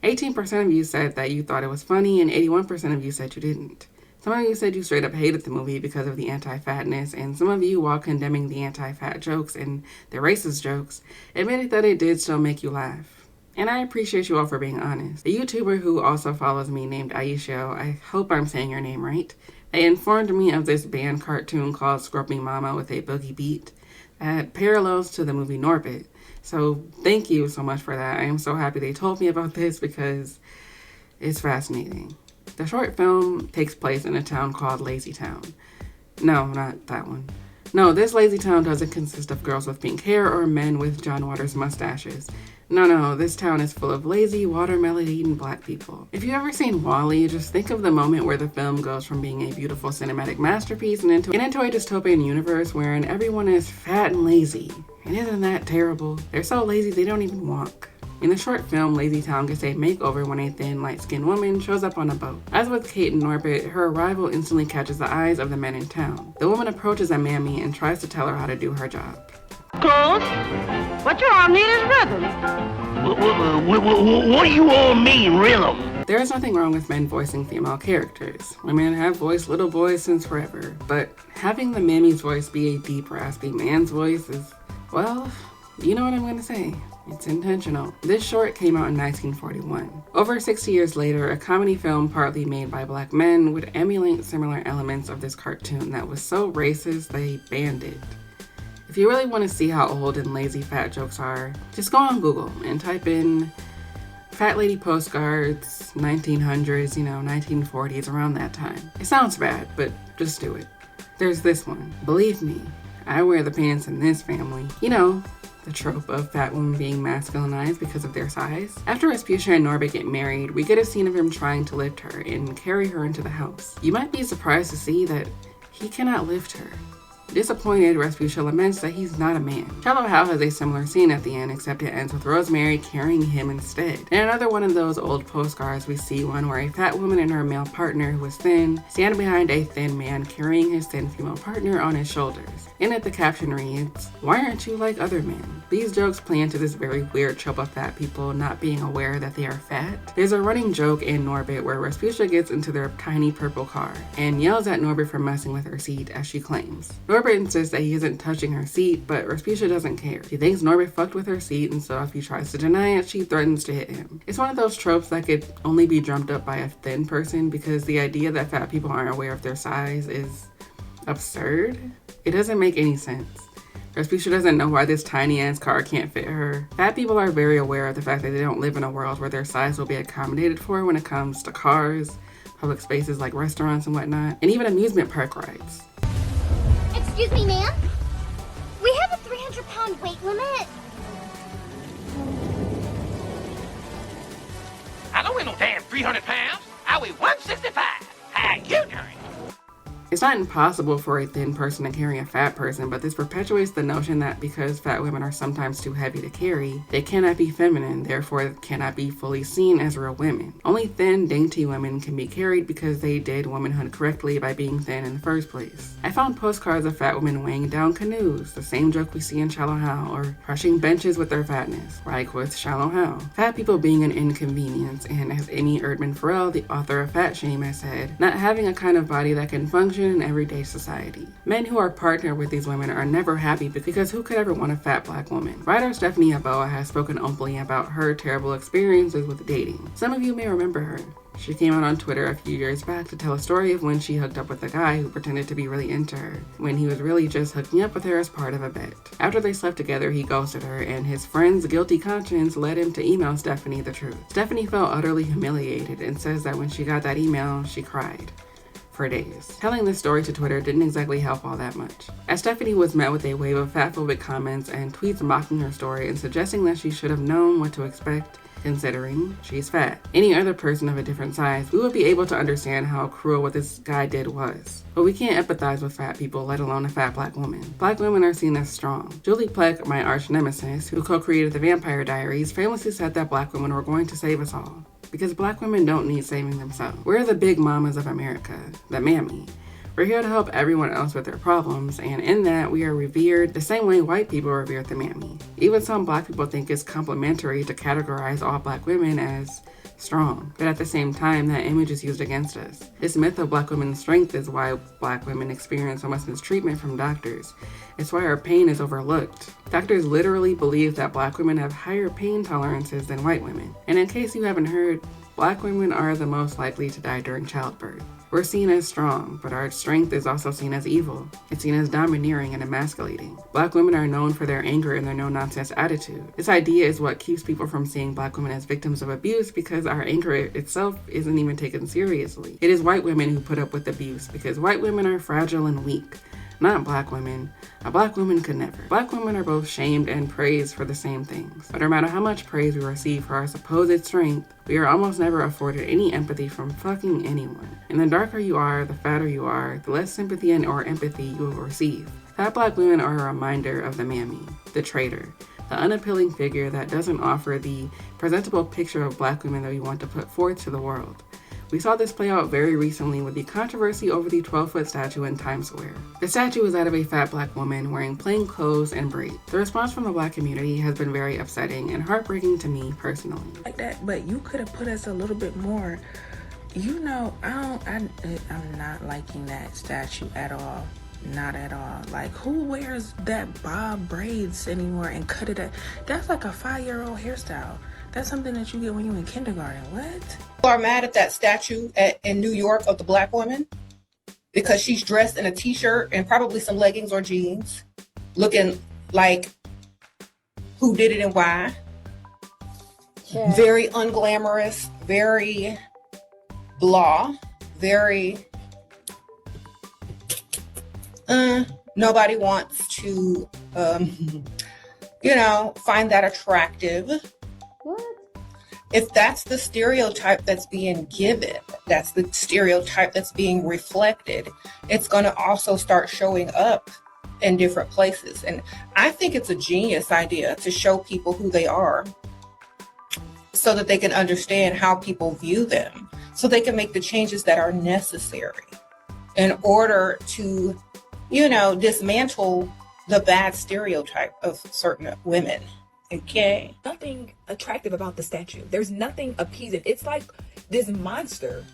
18% of you said that you thought it was funny and 81% of you said you didn't. Some of you said you straight up hated the movie because of the anti-fatness, and some of you, while condemning the anti-fat jokes and the racist jokes, admitted that it did still make you laugh. And I appreciate you all for being honest. A YouTuber who also follows me named Aisho, I hope I'm saying your name right, they informed me of this band cartoon called Scrub Me Mama with a boogie beat that parallels to the movie Norbit. So thank you so much for that. I am so happy they told me about this because it's fascinating. The short film takes place in a town called Lazy Town. No, not that one. No, this Lazy Town doesn't consist of girls with pink hair or men with John Waters mustaches. No, this town is full of lazy, watermelon-eating black people. If you've ever seen WALL-E, just think of the moment where the film goes from being a beautiful cinematic masterpiece and into a dystopian universe wherein everyone is fat and lazy. And isn't that terrible? They're so lazy they don't even walk. In the short film, Lazy Town gets a makeover when a thin, light-skinned woman shows up on a boat. As with Kate and Norbit, her arrival instantly catches the eyes of the men in town. The woman approaches a mammy and tries to tell her how to do her job. Close? What you all need is rhythm. What do you all mean, rhythm? There is nothing wrong with men voicing female characters. Women have voiced little boys since forever, but having the mammy's voice be a deep, raspy man's voice is, well, You know what I'm gonna say? It's intentional. This short came out in 1941. Over 60 years later, a comedy film partly made by black men would emulate similar elements of this cartoon that was so racist they banned it. If you really want to see how old and lazy fat jokes are, just go on Google and type in fat lady postcards, 1900s, 1940s, around that time. It sounds bad, but just do it. There's this one. Believe me, I wear the pants in this family. The trope of fat women being masculinized because of their size. After Rasputia and Norbit get married, we get a scene of him trying to lift her and carry her into the house. You might be surprised to see that he cannot lift her. Disappointed, Rasputia laments that he's not a man. Shallow Hal has a similar scene at the end, except it ends with Rosemary carrying him instead. In another one of those old postcards, we see one where a fat woman and her male partner, who is thin, stand behind a thin man carrying his thin female partner on his shoulders. In it, the caption reads, "Why aren't you like other men?" These jokes play into this very weird trope of fat people not being aware that they are fat. There's a running joke in Norbit where Rasputia gets into their tiny purple car and yells at Norbit for messing with her seat, as she claims. Norbit insists that he isn't touching her seat, but Rasputia doesn't care. She thinks Norbit fucked with her seat, and so if he tries to deny it, she threatens to hit him. It's one of those tropes that could only be drummed up by a thin person, because the idea that fat people aren't aware of their size is absurd. It doesn't make any sense. Rasputia doesn't know why this tiny ass car can't fit her. Fat people are very aware of the fact that they don't live in a world where their size will be accommodated for when it comes to cars, public spaces like restaurants and whatnot, and even amusement park rides. Excuse me, ma'am? We have a 300-pound weight limit. I don't weigh no damn 300 pounds. I weigh 165. How you doing? It's not impossible for a thin person to carry a fat person, but this perpetuates the notion that because fat women are sometimes too heavy to carry, they cannot be feminine, therefore cannot be fully seen as real women. Only thin, dainty women can be carried because they did womanhood correctly by being thin in the first place. I found postcards of fat women weighing down canoes, the same joke we see in Shallow Hal, or crushing benches with their fatness, like with Shallow Hal. Fat people being an inconvenience, and as Amy Erdman Farrell, the author of Fat Shame, has said, not having a kind of body that can function in everyday society. Men who are partnered with these women are never happy because who could ever want a fat black woman? Writer Stephanie Aboa has spoken openly about her terrible experiences with dating. Some of you may remember her. She came out on Twitter a few years back to tell a story of when she hooked up with a guy who pretended to be really into her, when he was really just hooking up with her as part of a bet. After they slept together, he ghosted her, and his friend's guilty conscience led him to email Stephanie the truth. Stephanie felt utterly humiliated and says that when she got that email, she cried for days. Telling this story to Twitter didn't exactly help all that much, as Stephanie was met with a wave of fatphobic comments and tweets mocking her story and suggesting that she should have known what to expect considering she's fat. Any other person of a different size, we would be able to understand how cruel what this guy did was. But we can't empathize with fat people, let alone a fat black woman. Black women are seen as strong. Julie Plec, my arch nemesis, who co-created The Vampire Diaries, famously said that black women were going to save us all, because black women don't need saving themselves. We're the big mamas of America, the mammy. We're here to help everyone else with their problems, and in that, we are revered the same way white people revere the mammy. Even some black people think it's complimentary to categorize all black women as strong, but at the same time, that image is used against us. This myth of black women's strength is why black women experience so much mistreatment from doctors. It's why our pain is overlooked. Doctors literally believe that black women have higher pain tolerances than white women. And in case you haven't heard, black women are the most likely to die during childbirth. We're seen as strong, but our strength is also seen as evil. It's seen as domineering and emasculating. Black women are known for their anger and their no-nonsense attitude. This idea is what keeps people from seeing black women as victims of abuse, because our anger itself isn't even taken seriously. It is white women who put up with abuse because white women are fragile and weak, not black women. A black woman could never. Black women are both shamed and praised for the same things. But no matter how much praise we receive for our supposed strength, we are almost never afforded any empathy from fucking anyone. And the darker you are, the fatter you are, the less sympathy and or empathy you will receive. Fat black women are a reminder of the mammy, the traitor, the unappealing figure that doesn't offer the presentable picture of black women that we want to put forth to the world. We saw this play out very recently with the controversy over the 12-foot statue in Times Square. The statue is that of a fat black woman wearing plain clothes and braids. The response from the black community has been very upsetting and heartbreaking to me personally. Like that, but you could have put us a little bit more. You know, I'm not liking that statue at all. Not at all. Like, who wears that bob braids anymore and cut it at? That's like a 5-year-old hairstyle. That's something that you get when you're in kindergarten. What? People are mad at that statue in New York of the black woman because she's dressed in a t-shirt and probably some leggings or jeans, looking like who did it and why. Yeah. Very unglamorous, very blah, very nobody wants to find that attractive. What? If that's the stereotype that's being given, that's the stereotype that's being reflected, it's going to also start showing up in different places. And I think it's a genius idea to show people who they are so that they can understand how people view them, so they can make the changes that are necessary in order to, dismantle the bad stereotype of certain women. Okay. Nothing attractive about the statue. There's nothing appeasing. It's like this monster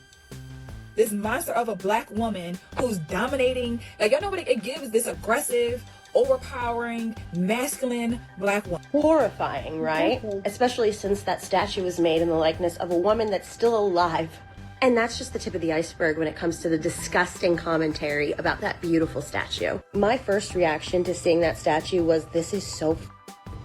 of a black woman who's dominating. Like, y'all know what it gives? This aggressive, overpowering, masculine black woman. Horrifying, right? Especially since that statue was made in the likeness of a woman that's still alive. And that's just the tip of the iceberg when it comes to the disgusting commentary about that beautiful statue. My first reaction to seeing that statue was, this is so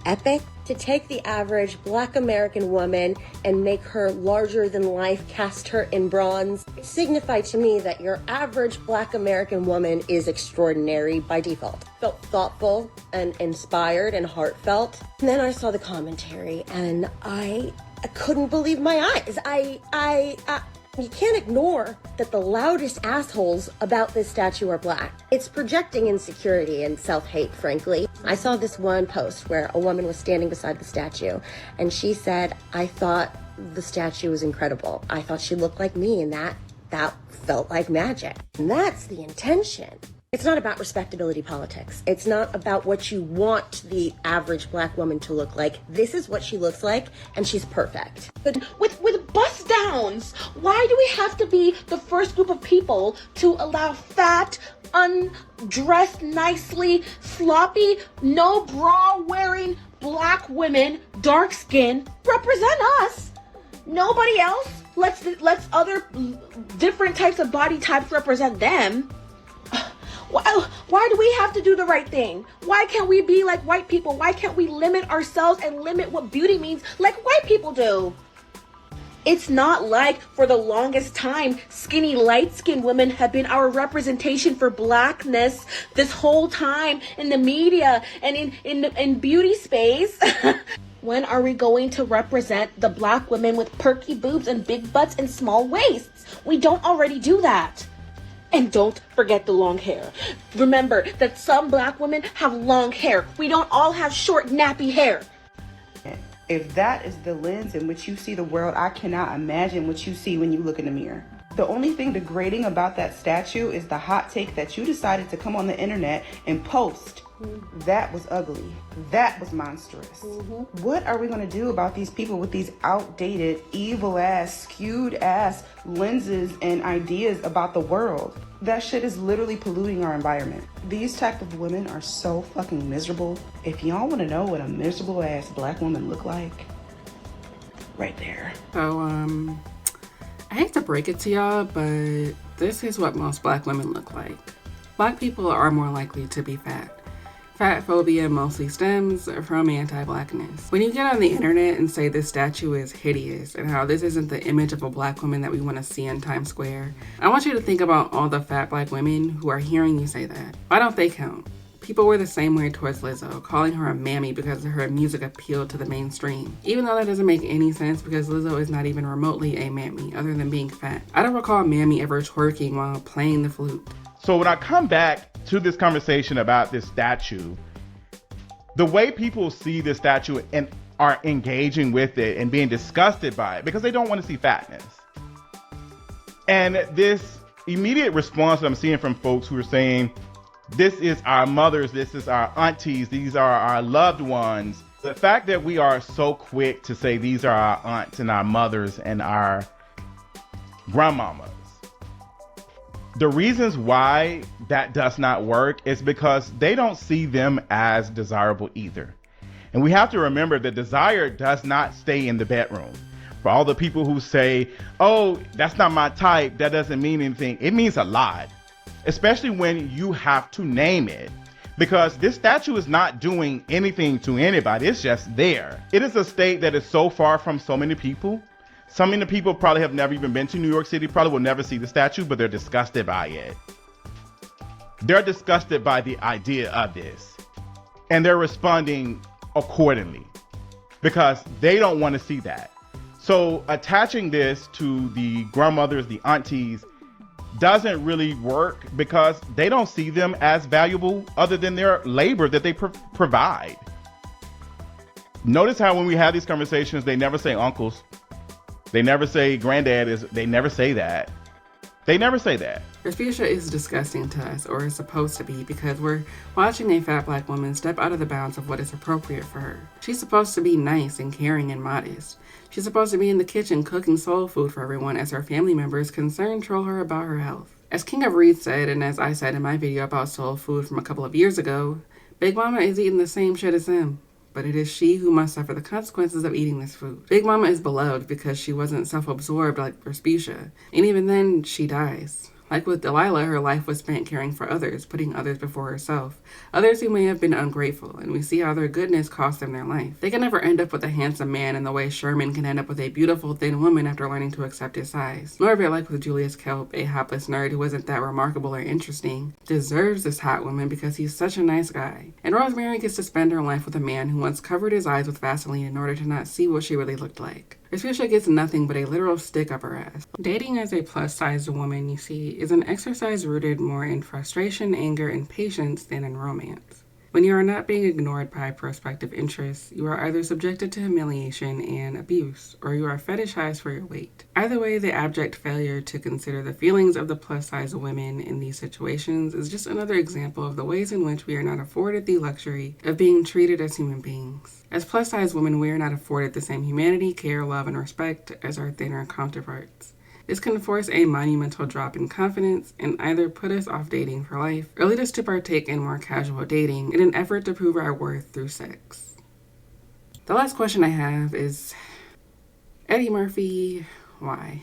epic. To take the average black American woman and make her larger than life, cast her in bronze, signify to me that your average black American woman is extraordinary by default. Felt thoughtful and inspired and heartfelt. And then I saw the commentary and I couldn't believe my eyes. You can't ignore that the loudest assholes about this statue are black. It's projecting insecurity and self-hate, frankly. I saw this one post where a woman was standing beside the statue and she said, I thought the statue was incredible. I thought she looked like me, and that felt like magic. And that's the intention. It's not about respectability politics. It's not about what you want the average black woman to look like. This is what she looks like, and she's perfect. With bust downs, why do we have to be the first group of people to allow fat, undressed nicely, sloppy, no bra wearing black women, dark skin, represent us? Nobody else lets other different types of body types represent them. Why do we have to do the right thing? Why can't we be like white people? Why can't we limit ourselves and limit what beauty means like white people do? It's not like for the longest time, skinny, light-skinned women have been our representation for blackness this whole time in the media and in beauty space. When are we going to represent the black women with perky boobs and big butts and small waists? We don't already do that. And don't forget the long hair. Remember that some black women have long hair. We don't all have short, nappy hair. If that is the lens in which you see the world, I cannot imagine what you see when you look in the mirror. The only thing degrading about that statue is the hot take that you decided to come on the internet and post. That was ugly. That was monstrous. What are we going to do about these people with these outdated, evil-ass, skewed-ass lenses and ideas about the world? That shit is literally polluting our environment. These type of women are so fucking miserable. If y'all want to know what a miserable-ass black woman look like, right there. So, I hate to break it to y'all, but this is what most black women look like. Black people are more likely to be fat. Fat phobia mostly stems from anti-blackness. When you get on the internet and say this statue is hideous and how this isn't the image of a black woman that we want to see in Times Square, I want you to think about all the fat black women who are hearing you say that. Why don't they count? People were the same way towards Lizzo, calling her a mammy because her music appealed to the mainstream. Even though that doesn't make any sense because Lizzo is not even remotely a mammy other than being fat. I don't recall Mammy ever twerking while playing the flute. So when I come back to this conversation about this statue, the way people see this statue and are engaging with it and being disgusted by it because they don't want to see fatness. And this immediate response that I'm seeing from folks who are saying, this is our mothers, this is our aunties, these are our loved ones. The fact that we are so quick to say these are our aunts and our mothers and our grandmamas The reasons why that does not work is because they don't see them as desirable either. And we have to remember that desire does not stay in the bedroom. For all the people who say, oh, that's not my type, that doesn't mean anything, it means a lot. Especially when you have to name it. Because this statue is not doing anything to anybody, it's just there. It is a state that is so far from so many people. So many people probably have never even been to New York City, probably will never see the statue, but they're disgusted by it. They're disgusted by the idea of this. And they're responding accordingly because they don't want to see that. So attaching this to the grandmothers, the aunties, doesn't really work because they don't see them as valuable other than their labor that they provide. Notice how when we have these conversations, they never say uncles. They never say granddad they never say that. They never say that. Respucia is disgusting to us, or is supposed to be, because we're watching a fat black woman step out of the bounds of what is appropriate for her. She's supposed to be nice and caring and modest. She's supposed to be in the kitchen cooking soul food for everyone as her family members concerned troll her about her health. As King of Reed said, and as I said in my video about soul food from a couple of years ago, Big Mama is eating the same shit as him. But it is she who must suffer the consequences of eating this food. Big Mama is beloved because she wasn't self-absorbed like Respucia, and even then, she dies. Like with Delilah, her life was spent caring for others, putting others before herself. Others who may have been ungrateful, and we see how their goodness cost them their life. They can never end up with a handsome man in the way Sherman can end up with a beautiful, thin woman after learning to accept his size. Norbit, like with Julius Kelp, a hapless nerd who wasn't that remarkable or interesting, deserves this hot woman because he's such a nice guy. And Rosemary gets to spend her life with a man who once covered his eyes with Vaseline in order to not see what she really looked like. Respucia gets nothing but a literal stick up her ass. Dating as a plus-sized woman, you see, is an exercise rooted more in frustration, anger, and patience than in romance. When you are not being ignored by prospective interests, you are either subjected to humiliation and abuse, or you are fetishized for your weight. Either way, the abject failure to consider the feelings of the plus-size women in these situations is just another example of the ways in which we are not afforded the luxury of being treated as human beings. As plus-size women, we are not afforded the same humanity, care, love, and respect as our thinner counterparts. This can force a monumental drop in confidence and either put us off dating for life or lead us to partake in more casual dating in an effort to prove our worth through sex. The last question I have is, Eddie Murphy, why?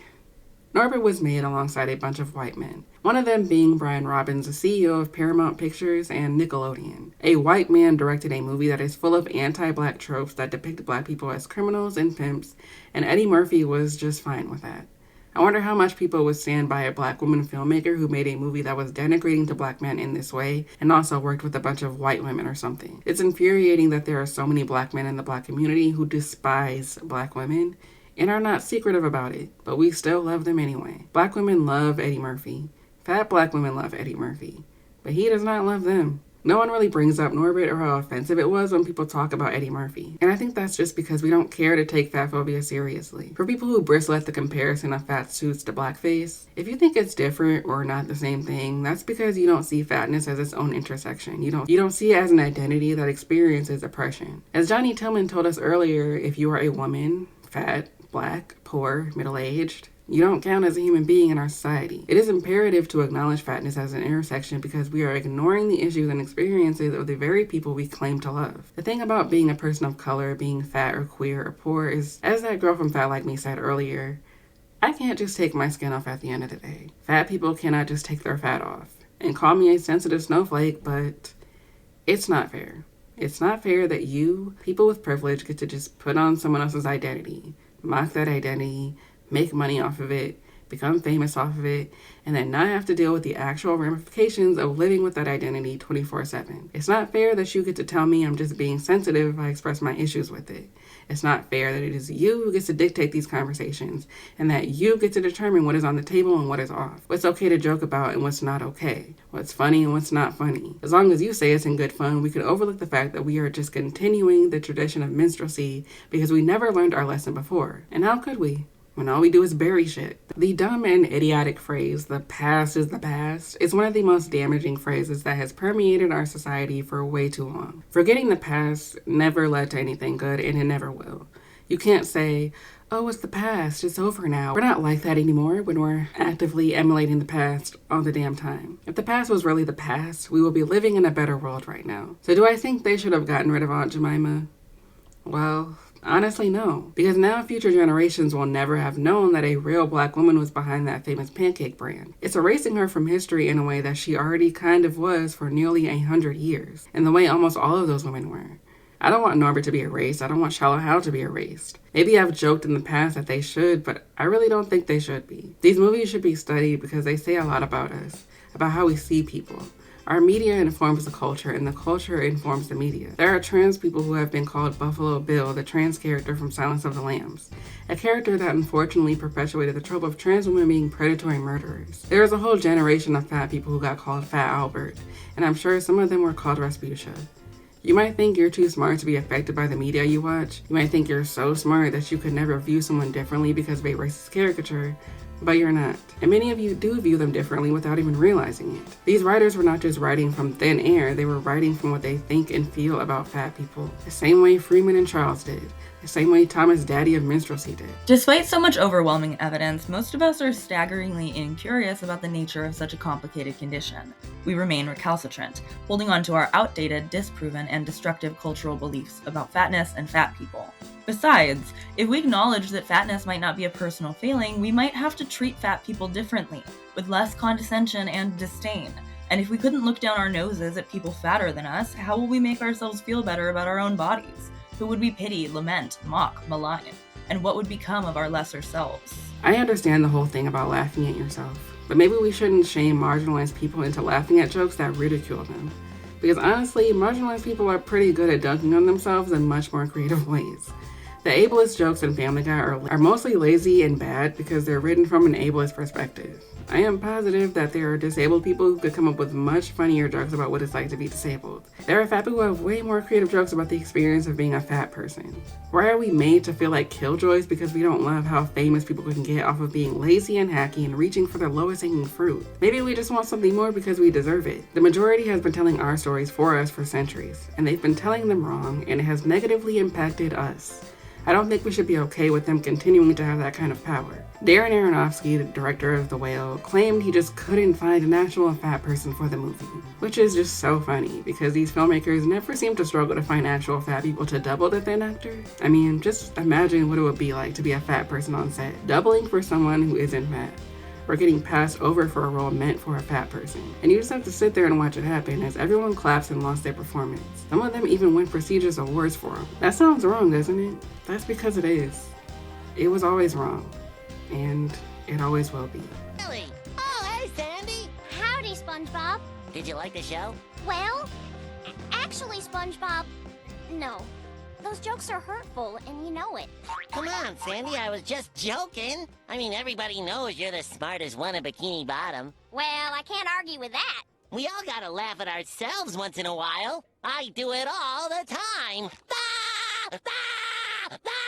Norbit was made alongside a bunch of white men, one of them being Brian Robbins, the CEO of Paramount Pictures and Nickelodeon. A white man directed a movie that is full of anti-black tropes that depict black people as criminals and pimps, and Eddie Murphy was just fine with that. I wonder how much people would stand by a black woman filmmaker who made a movie that was denigrating to black men in this way and also worked with a bunch of white women or something. It's infuriating that there are so many black men in the black community who despise black women and are not secretive about it, but we still love them anyway. Black women love Eddie Murphy. Fat black women love Eddie Murphy, but he does not love them. No one really brings up Norbit or how offensive it was when people talk about Eddie Murphy. And I think that's just because we don't care to take fat phobia seriously. For people who bristle at the comparison of fat suits to blackface, if you think it's different or not the same thing, that's because you don't see fatness as its own intersection. You don't see it as an identity that experiences oppression. As Johnny Tillman told us earlier, if you are a woman, fat, black, poor, middle-aged, you don't count as a human being in our society. It is imperative to acknowledge fatness as an intersection because we are ignoring the issues and experiences of the very people we claim to love. The thing about being a person of color, being fat or queer or poor is, as that girl from Fat Like Me said earlier, I can't just take my skin off at the end of the day. Fat people cannot just take their fat off. And call me a sensitive snowflake, but it's not fair. It's not fair that you, people with privilege, get to just put on someone else's identity, mock that identity, make money off of it, become famous off of it, and then not have to deal with the actual ramifications of living with that identity 24/7. It's not fair that you get to tell me I'm just being sensitive if I express my issues with it. It's not fair that it is you who gets to dictate these conversations and that you get to determine what is on the table and what is off. What's okay to joke about and what's not okay. What's funny and what's not funny. As long as you say it's in good fun, we could overlook the fact that we are just continuing the tradition of minstrelsy because we never learned our lesson before. And how could we? When all we do is bury shit. The dumb and idiotic phrase, the past is the past, is one of the most damaging phrases that has permeated our society for way too long. Forgetting the past never led to anything good, and it never will. You can't say, oh, it's the past, it's over now. We're not like that anymore when we're actively emulating the past all the damn time. If the past was really the past, we would be living in a better world right now. So do I think they should have gotten rid of Aunt Jemima? Well, honestly, no. Because now future generations will never have known that a real black woman was behind that famous pancake brand. It's erasing her from history in a way that she already kind of was for nearly 100 years, in the way almost all of those women were. I don't want Norbit to be erased. I don't want Shallow Hal to be erased. Maybe I've joked in the past that they should, but I really don't think they should be. These movies should be studied because they say a lot about us, about how we see people. Our media informs the culture, and the culture informs the media. There are trans people who have been called Buffalo Bill, the trans character from Silence of the Lambs, a character that unfortunately perpetuated the trope of trans women being predatory murderers. There is a whole generation of fat people who got called Fat Albert, and I'm sure some of them were called Rasputia. You might think you're too smart to be affected by the media you watch. You might think you're so smart that you could never view someone differently because of a racist caricature, but you're not. And many of you do view them differently without even realizing it. These writers were not just writing from thin air, they were writing from what they think and feel about fat people. The same way Freeman and Charles did. The same way Thomas Daddy of Minstrelsy did. Despite so much overwhelming evidence, most of us are staggeringly incurious about the nature of such a complicated condition. We remain recalcitrant, holding on to our outdated, disproven, and destructive cultural beliefs about fatness and fat people. Besides, if we acknowledge that fatness might not be a personal failing, we might have to treat fat people differently, with less condescension and disdain. And if we couldn't look down our noses at people fatter than us, how will we make ourselves feel better about our own bodies? Who would we pity, lament, mock, malign? And what would become of our lesser selves? I understand the whole thing about laughing at yourself, but maybe we shouldn't shame marginalized people into laughing at jokes that ridicule them. Because honestly, marginalized people are pretty good at dunking on themselves in much more creative ways. The ableist jokes in Family Guy are mostly lazy and bad because they're written from an ableist perspective. I am positive that there are disabled people who could come up with much funnier jokes about what it's like to be disabled. There are fat people who have way more creative jokes about the experience of being a fat person. Why are we made to feel like killjoys because we don't love how famous people can get off of being lazy and hacky and reaching for the lowest hanging fruit? Maybe we just want something more because we deserve it. The majority has been telling our stories for us for centuries, and they've been telling them wrong, and it has negatively impacted us. I don't think we should be okay with them continuing to have that kind of power. Darren Aronofsky, the director of The Whale, claimed he just couldn't find an actual fat person for the movie, which is just so funny because these filmmakers never seem to struggle to find actual fat people to double the thin actor. I mean, just imagine what it would be like to be a fat person on set, doubling for someone who isn't fat, or getting passed over for a role meant for a fat person. And you just have to sit there and watch it happen as everyone claps and lost their performance. Some of them even win prestigious awards for them. That sounds wrong, doesn't it? That's because it is. It was always wrong. And it always will be. Billy! Oh, hey, Sandy! Howdy, SpongeBob. Did you like the show? Well, actually, SpongeBob, no. Those jokes are hurtful, and you know it. Come on, Sandy, I was just joking. I mean, everybody knows you're the smartest one in Bikini Bottom. Well, I can't argue with that. We all gotta laugh at ourselves once in a while. I do it all the time. Ah! Ah! Ah!